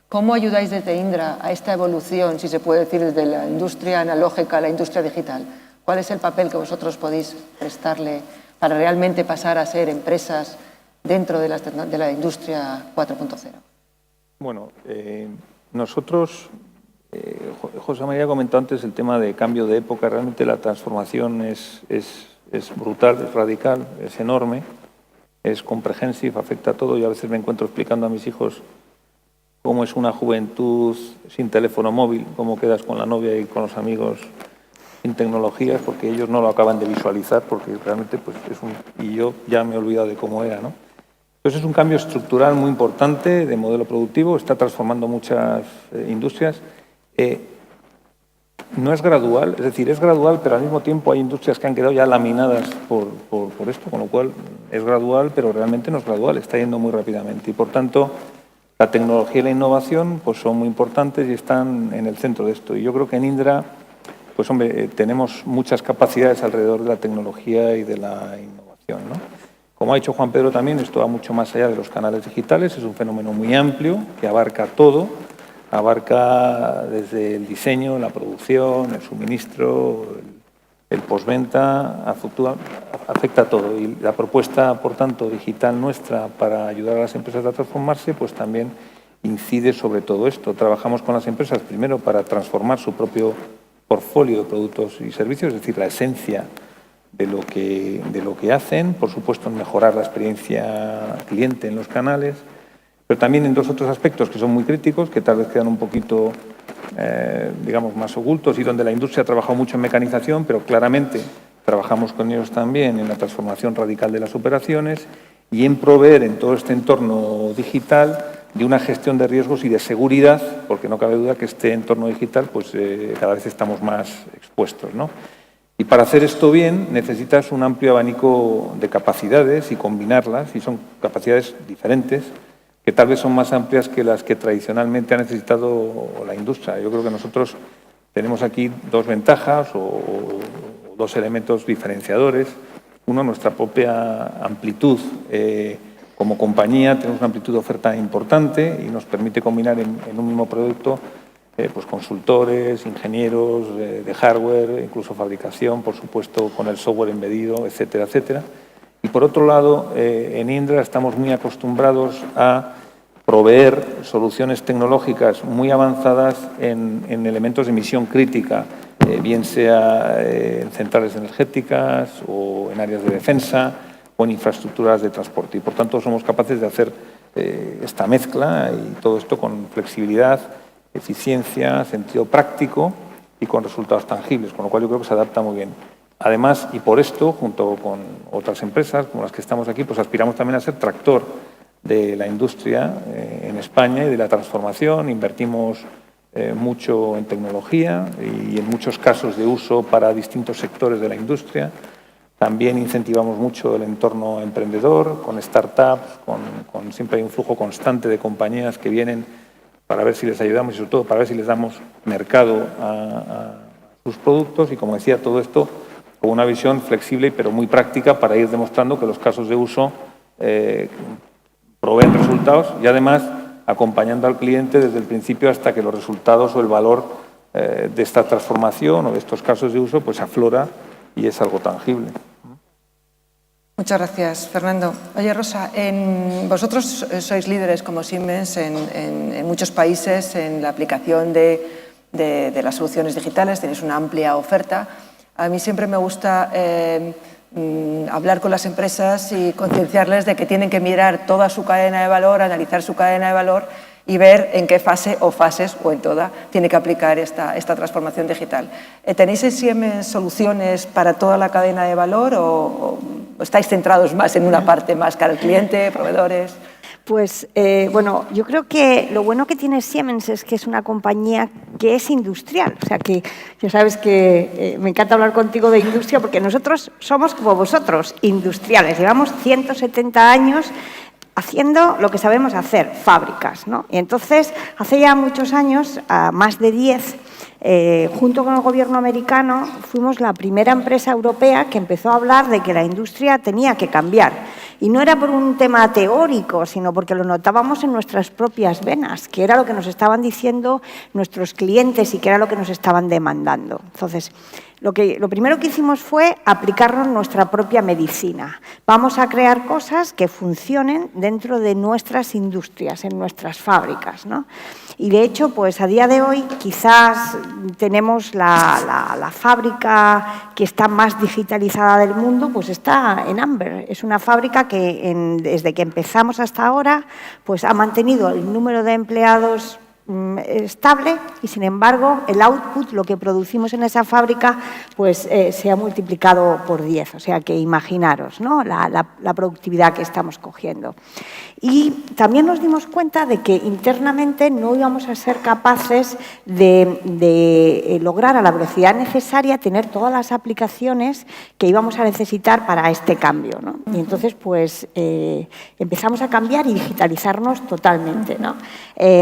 ¿Cómo ayudáis desde Indra a esta evolución, si se puede decir, desde la industria analógica a la industria digital? ¿Cuál es el papel que vosotros podéis prestarle para realmente pasar a ser empresas dentro de la industria 4.0? Bueno, nosotros... José María comentó antes el tema de cambio de época. Realmente la transformación es brutal, es radical, es enorme, es comprehensive, afecta a todo. Yo a veces me encuentro explicando a mis hijos cómo es una juventud sin teléfono móvil, cómo quedas con la novia y con los amigos en tecnologías, porque ellos no lo acaban de visualizar, porque realmente pues, y yo ya me he olvidado de cómo era, ¿no? Entonces es un cambio estructural muy importante de modelo productivo, está transformando muchas industrias. No es gradual, es decir, es gradual, pero al mismo tiempo hay industrias que han quedado ya laminadas por esto, con lo cual es gradual, pero realmente no es gradual, está yendo muy rápidamente. Y por tanto, la tecnología y la innovación pues, son muy importantes y están en el centro de esto. Y yo creo que en Indra, pues hombre, tenemos muchas capacidades alrededor de la tecnología y de la innovación, ¿no? Como ha dicho Juan Pedro también, esto va mucho más allá de los canales digitales, es un fenómeno muy amplio que abarca todo, abarca desde el diseño, la producción, el suministro, el postventa, afecta a todo. Y la propuesta, por tanto, digital nuestra para ayudar a las empresas a transformarse, pues también incide sobre todo esto. Trabajamos con las empresas primero para transformar su propio portfolio de productos y servicios, es decir, la esencia de lo que hacen, por supuesto, en mejorar la experiencia cliente en los canales, pero también en dos otros aspectos que son muy críticos, que tal vez quedan un poquito, digamos, más ocultos y donde la industria ha trabajado mucho en mecanización, pero claramente trabajamos con ellos también en la transformación radical de las operaciones y en proveer en todo este entorno digital de una gestión de riesgos y de seguridad, porque no cabe duda que este entorno digital pues, cada vez estamos más expuestos, ¿no? Y para hacer esto bien necesitas un amplio abanico de capacidades y combinarlas, y son capacidades diferentes, que tal vez son más amplias que las que tradicionalmente ha necesitado la industria. Yo creo que nosotros tenemos aquí dos ventajas o dos elementos diferenciadores. Uno, nuestra propia amplitud. Como compañía tenemos una amplitud de oferta importante y nos permite combinar en un mismo producto pues consultores, ingenieros de hardware, incluso fabricación, por supuesto, con el software embedido, etcétera, etcétera. Y por otro lado, en Indra estamos muy acostumbrados a proveer soluciones tecnológicas muy avanzadas en elementos de misión crítica, bien sea en centrales energéticas o en áreas de defensa o en infraestructuras de transporte. Y por tanto somos capaces de hacer esta mezcla y todo esto con flexibilidad, eficiencia, sentido práctico y con resultados tangibles, con lo cual yo creo que se adapta muy bien. Además, y por esto, junto con otras empresas como las que estamos aquí, pues aspiramos también a ser tractor de la industria en España y de la transformación. Invertimos mucho en tecnología y en muchos casos de uso para distintos sectores de la industria. También incentivamos mucho el entorno emprendedor, con startups, con siempre hay un flujo constante de compañías que vienen para ver si les ayudamos y sobre todo para ver si les damos mercado a sus productos y, como decía, todo esto con una visión flexible pero muy práctica para ir demostrando que los casos de uso proveen resultados y además acompañando al cliente desde el principio hasta que los resultados o el valor de esta transformación o de estos casos de uso pues aflora y es algo tangible. Muchas gracias, Fernando. Oye, Rosa, vosotros sois líderes como Siemens en muchos países en la aplicación de las soluciones digitales, tenéis una amplia oferta. A mí siempre me gusta hablar con las empresas y concienciarles de que tienen que mirar toda su cadena de valor, analizar su cadena de valor y ver en qué fase o fases o en toda tiene que aplicar esta transformación digital. ¿Tenéis en Siemens soluciones para toda la cadena de valor o estáis centrados más en una parte más cara al cliente, proveedores? Pues, bueno, yo creo que lo bueno que tiene Siemens es que es una compañía que es industrial. O sea, que ya sabes que me encanta hablar contigo de industria porque nosotros somos como vosotros, industriales. Llevamos 170 años haciendo lo que sabemos hacer, fábricas, ¿no? Y entonces, hace ya muchos años, más de 10, junto con el gobierno americano, fuimos la primera empresa europea que empezó a hablar de que la industria tenía que cambiar. Y no era por un tema teórico, sino porque lo notábamos en nuestras propias venas, que era lo que nos estaban diciendo nuestros clientes y que era lo que nos estaban demandando. Entonces, lo primero que hicimos fue aplicarnos nuestra propia medicina. Vamos a crear cosas que funcionen dentro de nuestras industrias, en nuestras fábricas, ¿no? Y de hecho, pues a día de hoy quizás tenemos la fábrica que está más digitalizada del mundo, pues está en Amber. Es una fábrica que desde que empezamos hasta ahora pues ha mantenido el número de empleados estable y, sin embargo, el output, lo que producimos en esa fábrica, pues se ha multiplicado por 10. O sea que imaginaros, ¿no?, la productividad que estamos cogiendo. Y también nos dimos cuenta de que internamente no íbamos a ser capaces de lograr a la velocidad necesaria tener todas las aplicaciones que íbamos a necesitar para este cambio, ¿no? Y entonces, pues, empezamos a cambiar y digitalizarnos totalmente, ¿no?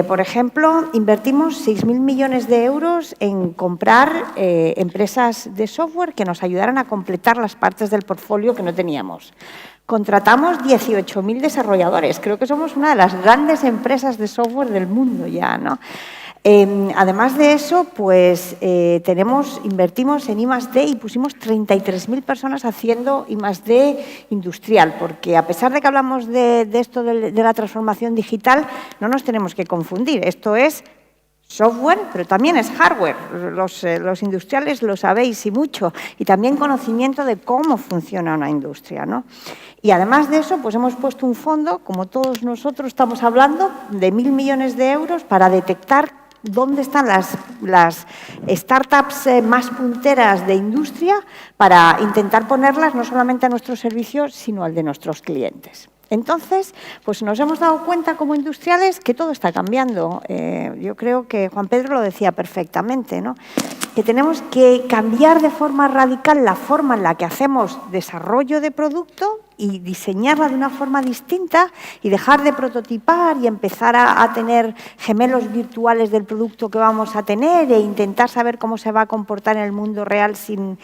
Por ejemplo, invertimos 6.000 millones de euros en comprar empresas de software que nos ayudaran a completar las partes del portfolio que no teníamos. Contratamos 18.000 desarrolladores. Creo que somos una de las grandes empresas de software del mundo ya, ¿no? Además de eso, pues invertimos en I+D y pusimos 33.000 personas haciendo I+D industrial, porque a pesar de que hablamos de esto de la transformación digital, no nos tenemos que confundir. Esto es software, pero también es hardware. Los industriales lo sabéis y mucho, y también conocimiento de cómo funciona una industria, ¿no? Y además de eso, pues hemos puesto un fondo, como todos nosotros estamos hablando, de 1.000 millones de euros para detectar dónde están las startups más punteras de industria para intentar ponerlas no solamente a nuestros servicios, sino al de nuestros clientes. Entonces, pues nos hemos dado cuenta como industriales que todo está cambiando. Yo creo que Juan Pedro lo decía perfectamente, ¿no?, que tenemos que cambiar de forma radical la forma en la que hacemos desarrollo de producto y diseñarla de una forma distinta y dejar de prototipar y empezar a tener gemelos virtuales del producto que vamos a tener e intentar saber cómo se va a comportar en el mundo real sin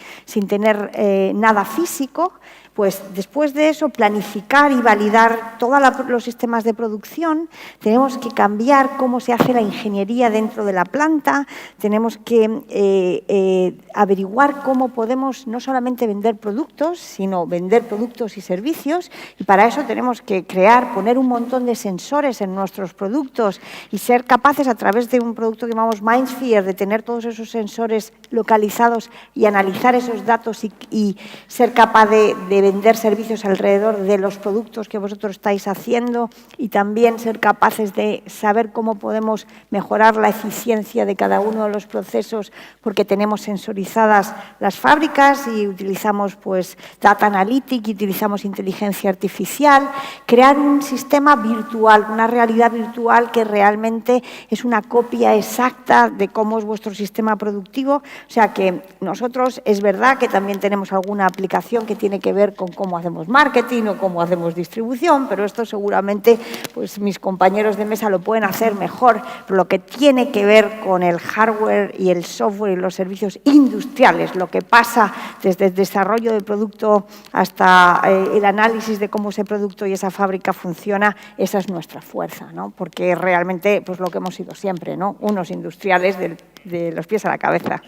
tener nada físico. Pues después de eso, planificar y validar todos los sistemas de producción, tenemos que cambiar cómo se hace la ingeniería dentro de la planta, tenemos que averiguar cómo podemos no solamente vender productos, sino vender productos y servicios, y para eso tenemos que poner un montón de sensores en nuestros productos y ser capaces, a través de un producto que llamamos MindSphere, de tener todos esos sensores localizados y analizar esos datos y ser capaz de vender servicios alrededor de los productos que vosotros estáis haciendo, y también ser capaces de saber cómo podemos mejorar la eficiencia de cada uno de los procesos, porque tenemos sensorizadas las fábricas y utilizamos, pues, data analytics y utilizamos inteligencia artificial. Crear un sistema virtual, una realidad virtual que realmente es una copia exacta de cómo es vuestro sistema productivo. O sea que nosotros, es verdad que también tenemos alguna aplicación que tiene que ver con cómo hacemos marketing o cómo hacemos distribución, pero esto seguramente, pues, mis compañeros de mesa lo pueden hacer mejor. Pero lo que tiene que ver con el hardware y el software y los servicios industriales, lo que pasa desde el desarrollo del producto hasta el análisis de cómo ese producto y esa fábrica funciona, esa es nuestra fuerza, ¿no? Porque realmente, pues, lo que hemos sido siempre, ¿no?, unos industriales de los pies a la cabeza.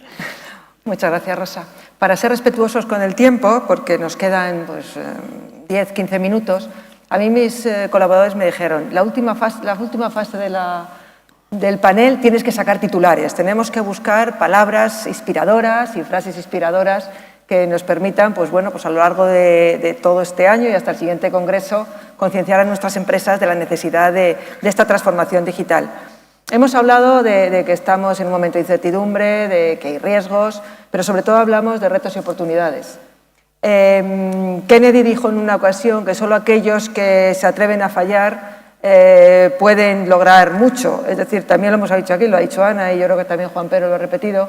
Muchas gracias, Rosa. Para ser respetuosos con el tiempo, porque nos quedan, pues, 10, 15 minutos, a mí mis colaboradores me dijeron, la última fase del panel tienes que sacar titulares, tenemos que buscar palabras inspiradoras y frases inspiradoras que nos permitan, pues, bueno, pues a lo largo de todo este año y hasta el siguiente congreso, concienciar a nuestras empresas de la necesidad de esta transformación digital. Hemos hablado de que estamos en un momento de incertidumbre, de que hay riesgos, pero sobre todo hablamos de retos y oportunidades. Kennedy dijo en una ocasión que solo aquellos que se atreven a fallar pueden lograr mucho. Es decir, también lo hemos dicho aquí, lo ha dicho Ana y yo creo que también Juan Pedro lo ha repetido.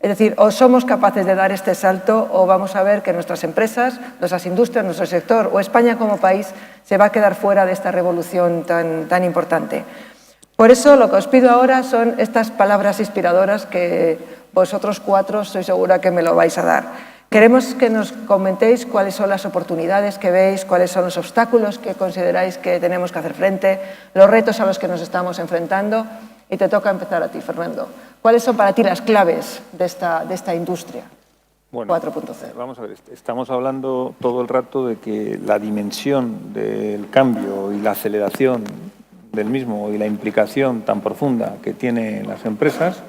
Es decir, o somos capaces de dar este salto o vamos a ver que nuestras empresas, nuestras industrias, nuestro sector o España como país se va a quedar fuera de esta revolución tan importante. Por eso lo que os pido ahora son estas palabras inspiradoras que vosotros cuatro estoy segura que me lo vais a dar. Queremos que nos comentéis cuáles son las oportunidades que veis, cuáles son los obstáculos que consideráis que tenemos que hacer frente, los retos a los que nos estamos enfrentando. Y te toca empezar a ti, Fernando. ¿Cuáles son para ti las claves de esta industria 4.0? Vamos a ver, estamos hablando todo el rato de que la dimensión del cambio y la aceleración del mismo y la implicación tan profunda que tienen las empresas,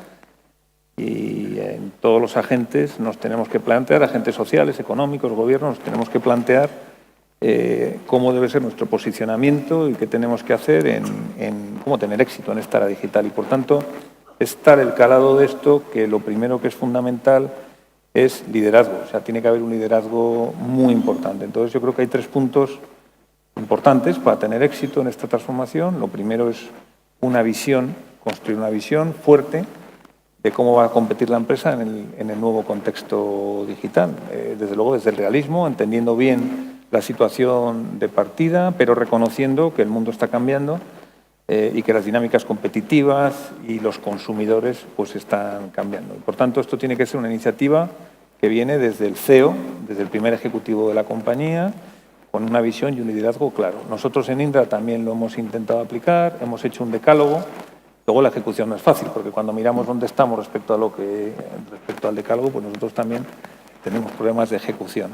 y en todos los agentes nos tenemos que plantear, agentes sociales, económicos, gobiernos, nos tenemos que plantear cómo debe ser nuestro posicionamiento y qué tenemos que hacer en cómo tener éxito en esta era digital. Y, por tanto, estar el calado de esto, que lo primero que es fundamental es liderazgo. O sea, tiene que haber un liderazgo muy importante. Entonces, yo creo que hay 3 puntos importantes para tener éxito en esta transformación. Lo primero es una visión, construir una visión fuerte de cómo va a competir la empresa en el nuevo contexto digital. Desde luego, desde el realismo, entendiendo bien la situación de partida, pero reconociendo que el mundo está cambiando y que las dinámicas competitivas y los consumidores pues están cambiando. Por tanto, esto tiene que ser una iniciativa que viene desde el CEO, desde el primer ejecutivo de la compañía, con una visión y un liderazgo claro. Nosotros en Indra también lo hemos intentado aplicar, hemos hecho un decálogo. Luego la ejecución no es fácil, porque cuando miramos dónde estamos respecto al decálogo, pues nosotros también tenemos problemas de ejecución.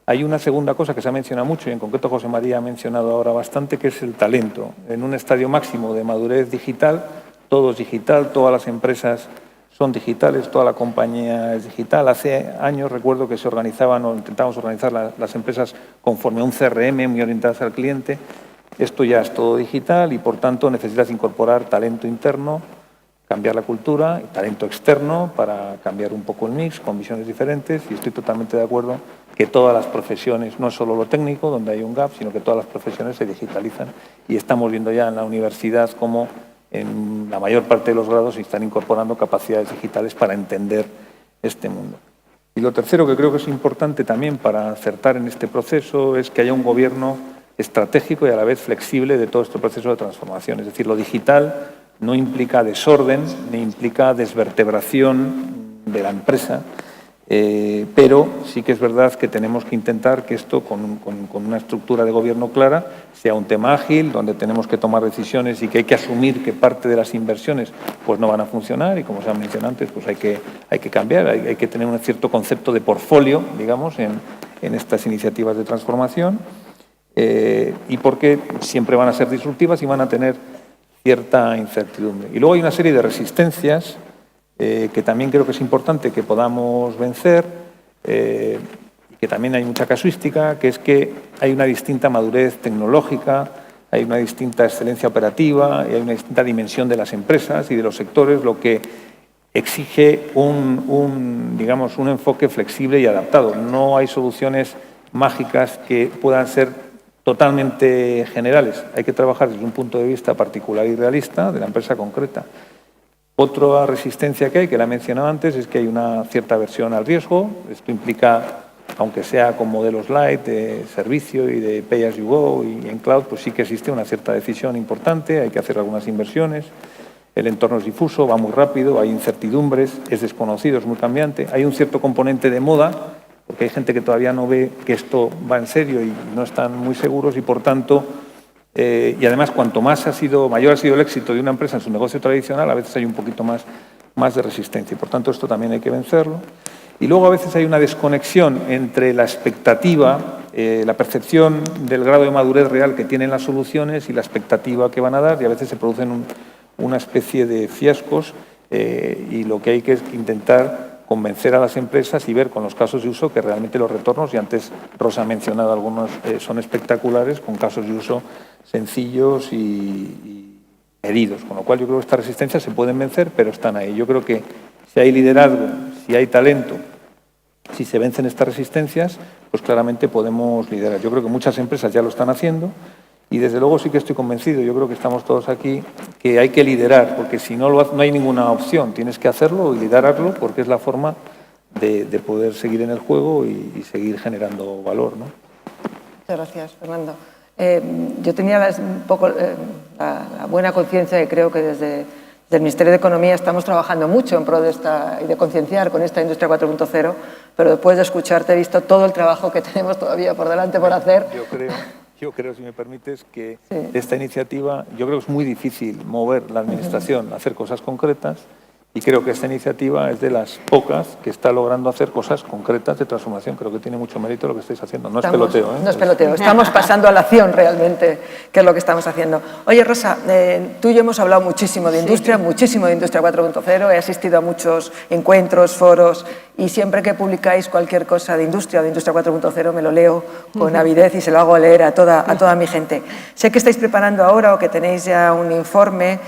Hay una segunda cosa que se ha mencionado mucho, y en concreto José María ha mencionado ahora bastante, que es el talento. En un estadio máximo de madurez digital, todo es digital, todas las empresas son digitales, toda la compañía es digital. Hace años recuerdo que se organizaban o intentábamos organizar las empresas conforme a un CRM muy orientadas al cliente. Esto ya es todo digital y, por tanto, necesitas incorporar talento interno, cambiar la cultura, y talento externo para cambiar un poco el mix con visiones diferentes. Y estoy totalmente de acuerdo que todas las profesiones, no es solo lo técnico, donde hay un gap, sino que todas las profesiones se digitalizan. Y estamos viendo ya en la universidad cómo en la mayor parte de los grados se están incorporando capacidades digitales para entender este mundo. Y lo tercero que creo que es importante también para acertar en este proceso es que haya un gobierno estratégico y a la vez flexible de todo este proceso de transformación. Es decir, lo digital no implica desorden ni implica desvertebración de la empresa, pero sí que es verdad que tenemos que intentar que esto, con una estructura de gobierno clara, sea un tema ágil, donde tenemos que tomar decisiones y que hay que asumir que parte de las inversiones pues no van a funcionar y, como se ha mencionado antes, pues hay que cambiar, hay que tener un cierto concepto de portfolio, digamos, en estas iniciativas de transformación, y porque siempre van a ser disruptivas y van a tener cierta incertidumbre. Y luego hay una serie de resistencias que también creo que es importante que podamos vencer, y que también hay mucha casuística, que es que hay una distinta madurez tecnológica, hay una distinta excelencia operativa y hay una distinta dimensión de las empresas y de los sectores, lo que exige un enfoque flexible y adaptado. No hay soluciones mágicas que puedan ser totalmente generales. Hay que trabajar desde un punto de vista particular y realista de la empresa concreta. Otra resistencia que hay, que la he mencionado antes, es que hay una cierta aversión al riesgo. Esto implica, aunque sea con modelos light de servicio y de pay as you go y en cloud, pues sí que existe una cierta decisión importante, hay que hacer algunas inversiones. El entorno es difuso, va muy rápido, hay incertidumbres, es desconocido, es muy cambiante. Hay un cierto componente de moda, porque hay gente que todavía no ve que esto va en serio y no están muy seguros y, por tanto, y además cuanto mayor ha sido el éxito de una empresa en su negocio tradicional, a veces hay un poquito más de resistencia y, por tanto, esto también hay que vencerlo. Y luego a veces hay una desconexión entre la expectativa, la percepción del grado de madurez real que tienen las soluciones y la expectativa que van a dar, y a veces se producen una especie de fiascos, y lo que hay que es intentar convencer a las empresas y ver con los casos de uso que realmente los retornos, y antes Rosa ha mencionado algunos, son espectaculares, con casos de uso sencillos y medidos. Con lo cual yo creo que estas resistencias se pueden vencer, pero están ahí. Yo creo que si hay liderazgo, si hay talento, si se vencen estas resistencias, pues claramente podemos liderar. Yo creo que muchas empresas ya lo están haciendo y desde luego sí que estoy convencido, yo creo que estamos todos aquí, que hay que liderar, porque si no no hay ninguna opción, tienes que hacerlo y liderarlo porque es la forma de poder seguir en el juego y seguir generando valor, ¿no? Muchas gracias, Fernando. Yo tenía un poco la buena conciencia de que creo que desde el Ministerio de Economía estamos trabajando mucho en pro de esta y de concienciar con esta industria 4.0, pero después de escucharte he visto todo el trabajo que tenemos todavía por delante por hacer. Yo creo, si me permites, que esta iniciativa, yo creo que es muy difícil mover la Administración a hacer cosas concretas, y creo que esta iniciativa es de las pocas que está logrando hacer cosas concretas de transformación. Creo que tiene mucho mérito lo que estáis haciendo. No es peloteo, ¿eh? No es peloteo, estamos pasando a la acción realmente, que es lo que estamos haciendo. Oye, Rosa, tú y yo hemos hablado muchísimo de industria, muchísimo de Industria 4.0, he asistido a muchos encuentros, foros, y siempre que publicáis cualquier cosa de Industria o de Industria 4.0 me lo leo con avidez y se lo hago leer a toda mi gente. Sé que estáis preparando ahora o que tenéis ya un informe,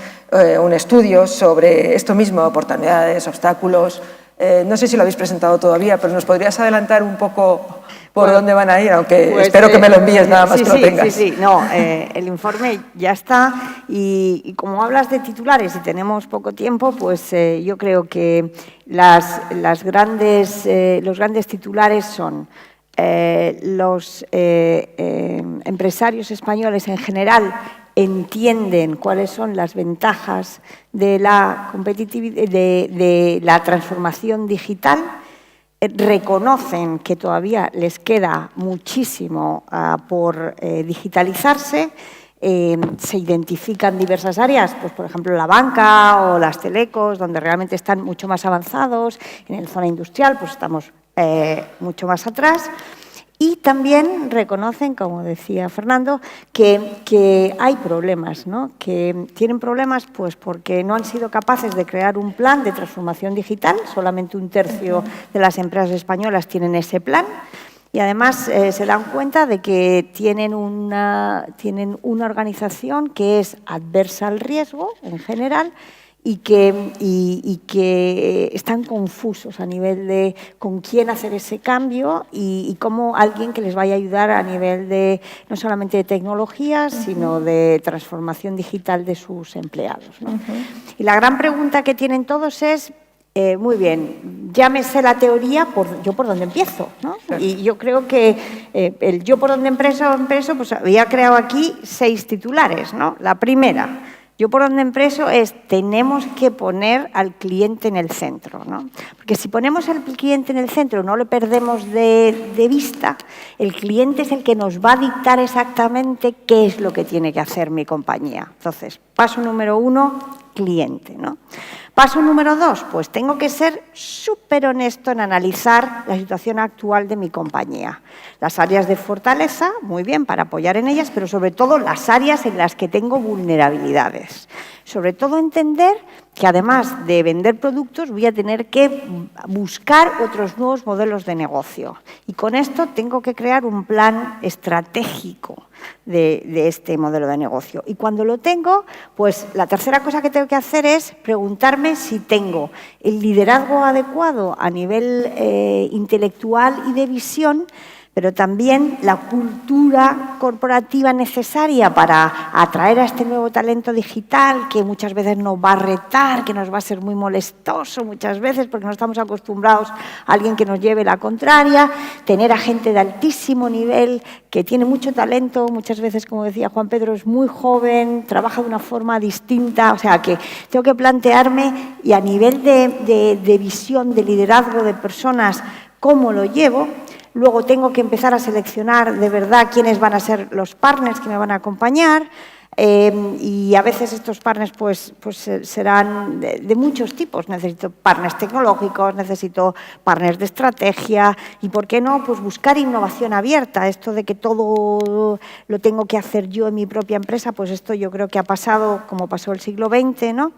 un estudio sobre esto mismo, oportunidades, obstáculos. No sé si lo habéis presentado todavía, pero ¿nos podrías adelantar un poco por dónde van a ir? Aunque pues, espero que me lo envíes nada más que lo tengas. Sí. No, el informe ya está y como hablas de titulares y tenemos poco tiempo, pues yo creo que los grandes titulares son los empresarios españoles en general entienden cuáles son las ventajas de la competitividad, de la transformación digital, reconocen que todavía les queda muchísimo por digitalizarse, se identifican diversas áreas, pues por ejemplo la banca o las telecos, donde realmente están mucho más avanzados, en la zona industrial pues estamos mucho más atrás. Y también reconocen, como decía Fernando, que hay problemas, ¿no? Que tienen problemas pues, porque no han sido capaces de crear un plan de transformación digital, solamente 1/3 de las empresas españolas tienen ese plan, y además se dan cuenta de que tienen una organización que es adversa al riesgo en general, y que están confusos a nivel de con quién hacer ese cambio y cómo alguien que les vaya a ayudar a nivel de no solamente de tecnologías, sino de transformación digital de sus empleados, ¿no? Y la gran pregunta que tienen todos es, muy bien, ya me sé la teoría, ¿yo por dónde empiezo? ¿No? Y yo creo que el yo por dónde empiezo, pues había creado aquí 6 titulares, ¿no? La primera, yo por donde empiezo es, tenemos que poner al cliente en el centro, ¿no? Porque si ponemos al cliente en el centro, no lo perdemos de vista, el cliente es el que nos va a dictar exactamente qué es lo que tiene que hacer mi compañía. Entonces, paso número 1, cliente, ¿no? Paso número 2, pues tengo que ser súper honesto en analizar la situación actual de mi compañía. Las áreas de fortaleza, muy bien, para apoyar en ellas, pero sobre todo las áreas en las que tengo vulnerabilidades. Sobre todo entender que además de vender productos voy a tener que buscar otros nuevos modelos de negocio. Y con esto tengo que crear un plan estratégico de este modelo de negocio. Y cuando lo tengo, pues la tercera cosa que tengo que hacer es preguntarme si tengo el liderazgo adecuado a nivel intelectual y de visión, pero también la cultura corporativa necesaria para atraer a este nuevo talento digital que muchas veces nos va a retar, que nos va a ser muy molestoso muchas veces porque no estamos acostumbrados a alguien que nos lleve la contraria, tener a gente de altísimo nivel que tiene mucho talento, muchas veces, como decía Juan Pedro, es muy joven, trabaja de una forma distinta, o sea que tengo que plantearme y a nivel de visión, de liderazgo de personas, cómo lo llevo. Luego tengo que empezar a seleccionar de verdad quiénes van a ser los partners que me van a acompañar y a veces estos partners pues serán de muchos tipos. Necesito partners tecnológicos, necesito partners de estrategia y, ¿por qué no?, pues buscar innovación abierta. Esto de que todo lo tengo que hacer yo en mi propia empresa, pues esto yo creo que ha pasado como pasó el siglo XX, ¿no?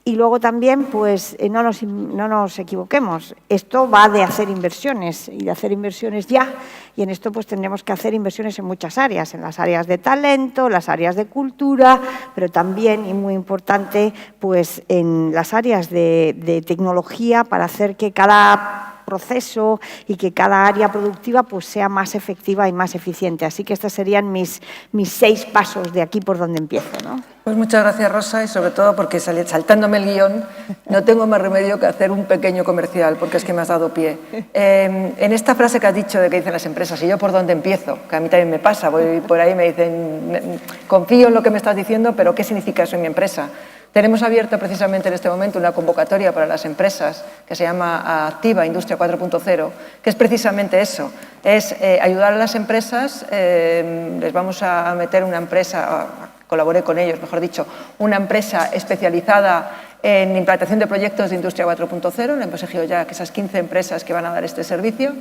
Y luego también, pues no nos equivoquemos, esto va de hacer inversiones y de hacer inversiones ya, y en esto pues tendremos que hacer inversiones en muchas áreas, en las áreas de talento, las áreas de cultura, pero también, y muy importante, pues en las áreas de tecnología para hacer que cada proceso y que cada área productiva pues sea más efectiva y más eficiente. Así que estos serían mis 6 pasos de aquí por donde empiezo, ¿no? Pues muchas gracias, Rosa, y sobre todo porque saltándome el guión no tengo más remedio que hacer un pequeño comercial, porque es que me has dado pie. En esta frase que has dicho de que dicen las empresas, ¿y yo por dónde empiezo? Que a mí también me pasa, voy por ahí y me dicen, confío en lo que me estás diciendo, pero ¿qué significa eso en mi empresa? Tenemos abierta precisamente en este momento una convocatoria para las empresas que se llama Activa Industria 4.0, que es precisamente eso, es ayudar a las empresas, les vamos a meter una empresa, colaboré con ellos, mejor dicho, una empresa especializada en implantación de proyectos de Industria 4.0, le hemos elegido ya que esas 15 empresas que van a dar este servicio,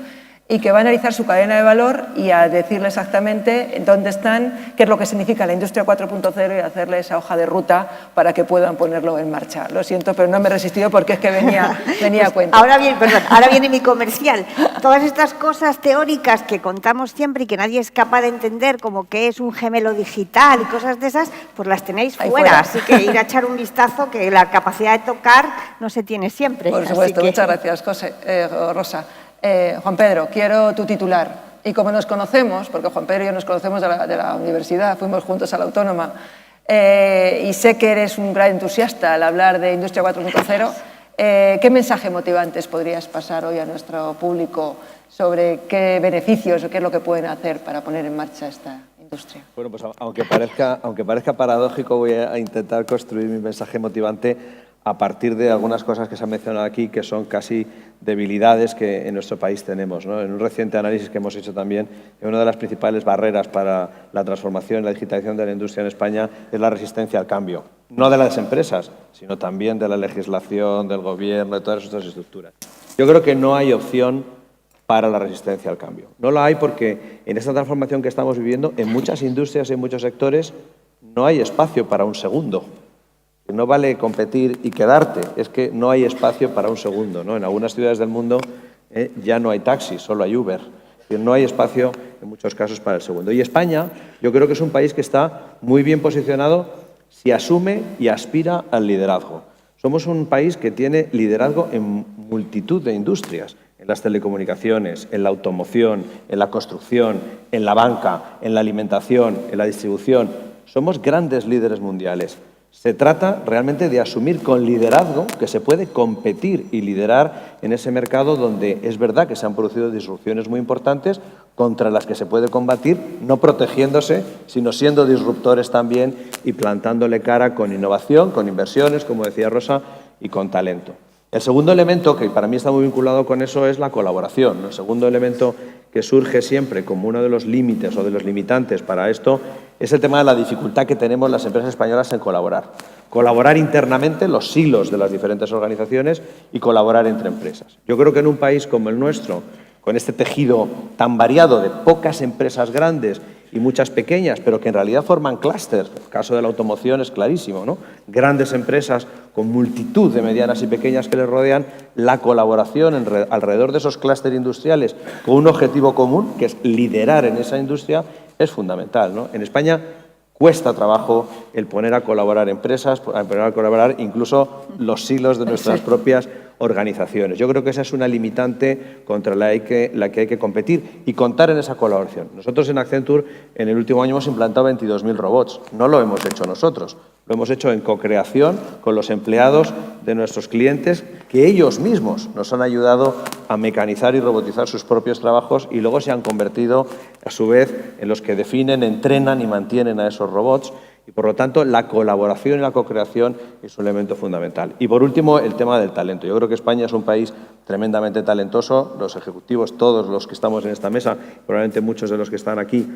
y que va a analizar su cadena de valor y a decirle exactamente dónde están, qué es lo que significa la industria 4.0 y hacerle esa hoja de ruta para que puedan ponerlo en marcha. Lo siento, pero no me he resistido porque es que venía a cuento. Ahora viene mi comercial. Todas estas cosas teóricas que contamos siempre y que nadie es capaz de entender, como que es un gemelo digital y cosas de esas, pues las tenéis fuera. Así que ir a echar un vistazo, que la capacidad de tocar no se tiene siempre. Por supuesto, muchas gracias, Rosa. Juan Pedro, quiero tu titular. Y como nos conocemos, porque Juan Pedro y yo nos conocemos de la universidad, fuimos juntos a la Autónoma, y sé que eres un gran entusiasta al hablar de Industria 4.0, ¿qué mensaje motivantes podrías pasar hoy a nuestro público sobre qué beneficios o qué es lo que pueden hacer para poner en marcha esta industria? Bueno, pues aunque parezca paradójico, voy a intentar construir mi mensaje motivante a partir de algunas cosas que se han mencionado aquí, que son casi debilidades que en nuestro país tenemos, ¿no? En un reciente análisis que hemos hecho también, una de las principales barreras para la transformación y la digitalización de la industria en España es la resistencia al cambio. No de las empresas, sino también de la legislación, del gobierno, de todas estas estructuras. Yo creo que no hay opción para la resistencia al cambio. No la hay porque en esta transformación que estamos viviendo, en muchas industrias y en muchos sectores, no hay espacio para un segundo. No vale competir y quedarte, es que no hay espacio para un segundo, ¿no? En algunas ciudades del mundo ya no hay taxis, solo hay Uber. No hay espacio en muchos casos para el segundo. Y España, yo creo que es un país que está muy bien posicionado si asume y aspira al liderazgo. Somos un país que tiene liderazgo en multitud de industrias, en las telecomunicaciones, en la automoción, en la construcción, en la banca, en la alimentación, en la distribución. Somos grandes líderes mundiales. Se trata realmente de asumir con liderazgo que se puede competir y liderar en ese mercado donde es verdad que se han producido disrupciones muy importantes contra las que se puede combatir, no protegiéndose, sino siendo disruptores también y plantándole cara con innovación, con inversiones, como decía Rosa, y con talento. El segundo elemento, que para mí está muy vinculado con eso, es la colaboración. El segundo elemento que surge siempre como uno de los límites o de los limitantes para esto es el tema de la dificultad que tenemos las empresas españolas en colaborar. Colaborar internamente, los silos de las diferentes organizaciones, y colaborar entre empresas. Yo creo que en un país como el nuestro, con este tejido tan variado de pocas empresas grandes y muchas pequeñas, pero que en realidad forman clústeres. El caso de la automoción es clarísimo, ¿no? Grandes empresas con multitud de medianas y pequeñas que les rodean, la colaboración alrededor de esos clústeres industriales con un objetivo común, que es liderar en esa industria, es fundamental, ¿no? En España cuesta trabajo el poner a colaborar empresas, poner a colaborar incluso los silos de nuestras propias organizaciones. Yo creo que esa es una limitante contra la que hay que competir y contar en esa colaboración. Nosotros en Accenture en el último año hemos implantado 22.000 robots. No lo hemos hecho nosotros, lo hemos hecho en co-creación con los empleados de nuestros clientes, que ellos mismos nos han ayudado a mecanizar y robotizar sus propios trabajos y luego se han convertido a su vez en los que definen, entrenan y mantienen a esos robots. Y, por lo tanto, la colaboración y la co-creación es un elemento fundamental. Y, por último, el tema del talento. Yo creo que España es un país tremendamente talentoso. Los ejecutivos, todos los que estamos en esta mesa, probablemente muchos de los que están aquí,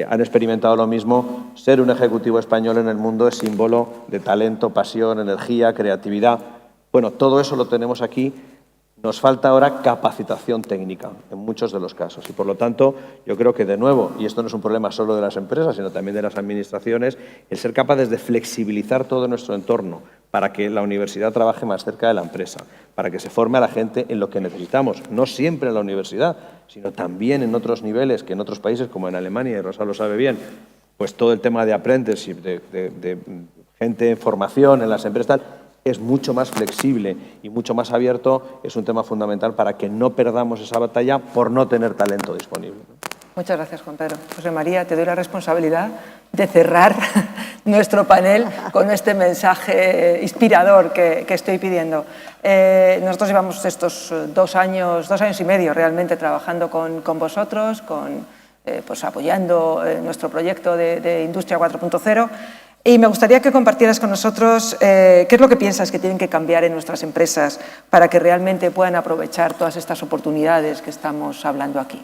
han experimentado lo mismo. Ser un ejecutivo español en el mundo es símbolo de talento, pasión, energía, creatividad. Bueno, todo eso lo tenemos aquí. Nos falta ahora capacitación técnica en muchos de los casos y, por lo tanto, yo creo que, de nuevo, y esto no es un problema solo de las empresas, sino también de las administraciones, el ser capaces de flexibilizar todo nuestro entorno para que la universidad trabaje más cerca de la empresa, para que se forme a la gente en lo que necesitamos, no siempre en la universidad, sino también en otros niveles que en otros países, como en Alemania, y Rosa lo sabe bien, pues todo el tema de apprenticeship, de gente en formación en las empresas, tal, es mucho más flexible y mucho más abierto, es un tema fundamental para que no perdamos esa batalla por no tener talento disponible. Muchas gracias, Juan Pedro. José María, te doy la responsabilidad de cerrar nuestro panel con este mensaje inspirador que estoy pidiendo. Nosotros llevamos estos 2 años y medio realmente trabajando con vosotros, pues apoyando nuestro proyecto de Industria 4.0. Y me gustaría que compartieras con nosotros qué es lo que piensas que tienen que cambiar en nuestras empresas para que realmente puedan aprovechar todas estas oportunidades que estamos hablando aquí.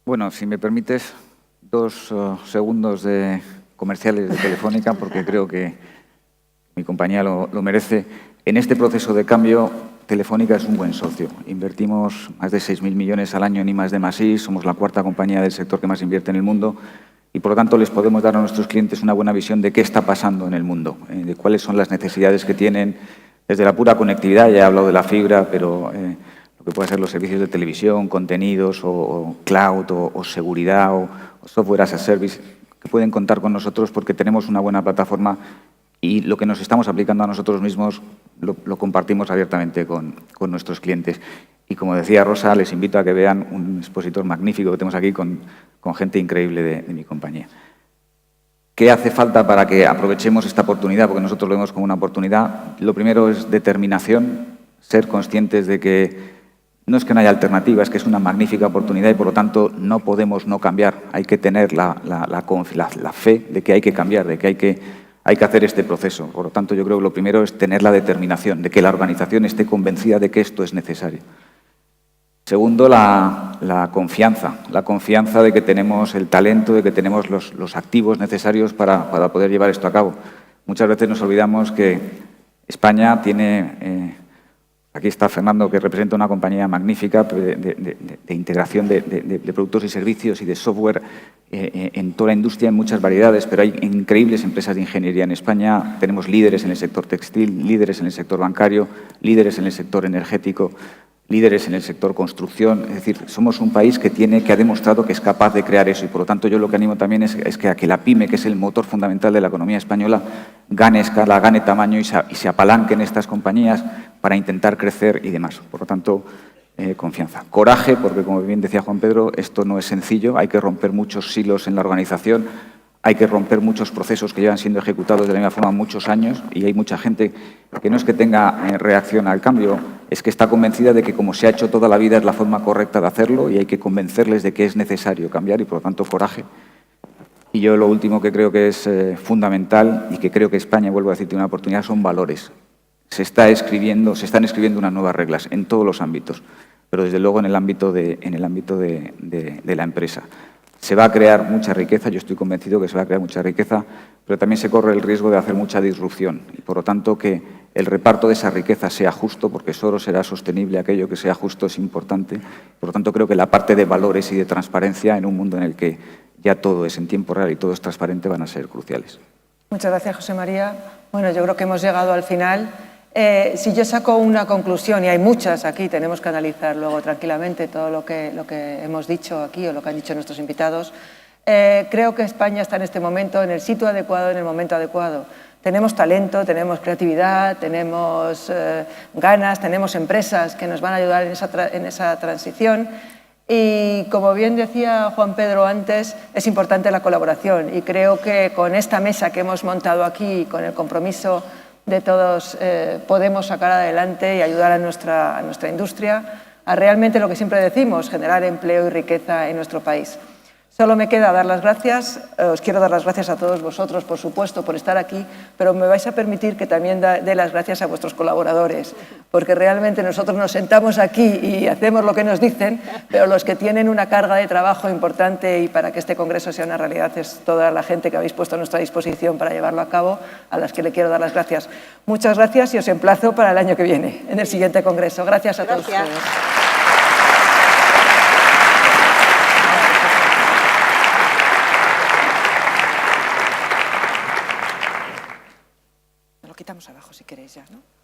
Bueno, si me permites, 2 segundos de comerciales de Telefónica, porque creo que mi compañía lo merece. En este proceso de cambio Telefónica es un buen socio. Invertimos más de 6.000 millones al año en I+D+I, somos la cuarta compañía del sector que más invierte en el mundo y, por lo tanto, les podemos dar a nuestros clientes una buena visión de qué está pasando en el mundo, de cuáles son las necesidades que tienen, desde la pura conectividad, ya he hablado de la fibra, pero lo que pueden ser los servicios de televisión, contenidos, o cloud, o seguridad, o software as a service, que pueden contar con nosotros porque tenemos una buena plataforma y lo que nos estamos aplicando a nosotros mismos lo compartimos abiertamente con nuestros clientes. Y como decía Rosa, les invito a que vean un expositor magnífico que tenemos aquí con gente increíble de mi compañía. ¿Qué hace falta para que aprovechemos esta oportunidad? Porque nosotros lo vemos como una oportunidad. Lo primero es determinación, ser conscientes de que no es que no haya alternativa, es que es una magnífica oportunidad y, por lo tanto, no podemos no cambiar. Hay que tener la fe de que hay que cambiar, de que hay que hacer este proceso. Por lo tanto, yo creo que lo primero es tener la determinación, de que la organización esté convencida de que esto es necesario. Segundo, la confianza de que tenemos el talento, de que tenemos los activos necesarios para poder llevar esto a cabo. Muchas veces nos olvidamos que España tiene, aquí está Fernando, que representa una compañía magnífica de integración de productos y servicios y de software en toda la industria, en muchas variedades, pero hay increíbles empresas de ingeniería en España. Tenemos líderes en el sector textil, líderes en el sector bancario, líderes en el sector energético, líderes en el sector construcción. Es decir, somos un país que ha demostrado que es capaz de crear eso y, por lo tanto, yo lo que animo también es que a que la PYME, que es el motor fundamental de la economía española, gane escala, gane tamaño y se apalanquen estas compañías para intentar crecer y demás. Por lo tanto, confianza. Coraje, porque, como bien decía Juan Pedro, esto no es sencillo, hay que romper muchos silos en la organización, hay que romper muchos procesos que llevan siendo ejecutados de la misma forma muchos años y hay mucha gente que no es que tenga reacción al cambio, es que está convencida de que como se ha hecho toda la vida es la forma correcta de hacerlo y hay que convencerles de que es necesario cambiar y, por lo tanto, coraje. Y yo lo último que creo que es fundamental y que creo que España, vuelvo a decir, tiene una oportunidad, son valores. Se están escribiendo unas nuevas reglas en todos los ámbitos, pero desde luego en el ámbito de la empresa. Se va a crear mucha riqueza, yo estoy convencido que se va a crear mucha riqueza, pero también se corre el riesgo de hacer mucha disrupción y, por lo tanto, que el reparto de esa riqueza sea justo, porque solo será sostenible aquello que sea justo, es importante. Por lo tanto, creo que la parte de valores y de transparencia en un mundo en el que ya todo es en tiempo real y todo es transparente van a ser cruciales. Muchas gracias, José María. Bueno, yo creo que hemos llegado al final. Si yo saco una conclusión, y hay muchas aquí, tenemos que analizar luego tranquilamente todo lo que hemos dicho aquí o lo que han dicho nuestros invitados, creo que España está en este momento en el sitio adecuado, en el momento adecuado. Tenemos talento, tenemos creatividad, tenemos ganas, tenemos empresas que nos van a ayudar en esa transición. Y como bien decía Juan Pedro antes, es importante la colaboración y creo que con esta mesa que hemos montado aquí, con el compromiso de todos, podemos sacar adelante y ayudar a nuestra industria a realmente lo que siempre decimos, generar empleo y riqueza en nuestro país. Solo me queda dar las gracias, os quiero dar las gracias a todos vosotros, por supuesto, por estar aquí, pero me vais a permitir que también dé las gracias a vuestros colaboradores, porque realmente nosotros nos sentamos aquí y hacemos lo que nos dicen, pero los que tienen una carga de trabajo importante y para que este congreso sea una realidad es toda la gente que habéis puesto a nuestra disposición para llevarlo a cabo, a las que le quiero dar las gracias. Muchas gracias y os emplazo para el año que viene, en el siguiente congreso. Gracias a todos ustedes. Lo quitamos abajo si queréis ya, ¿no?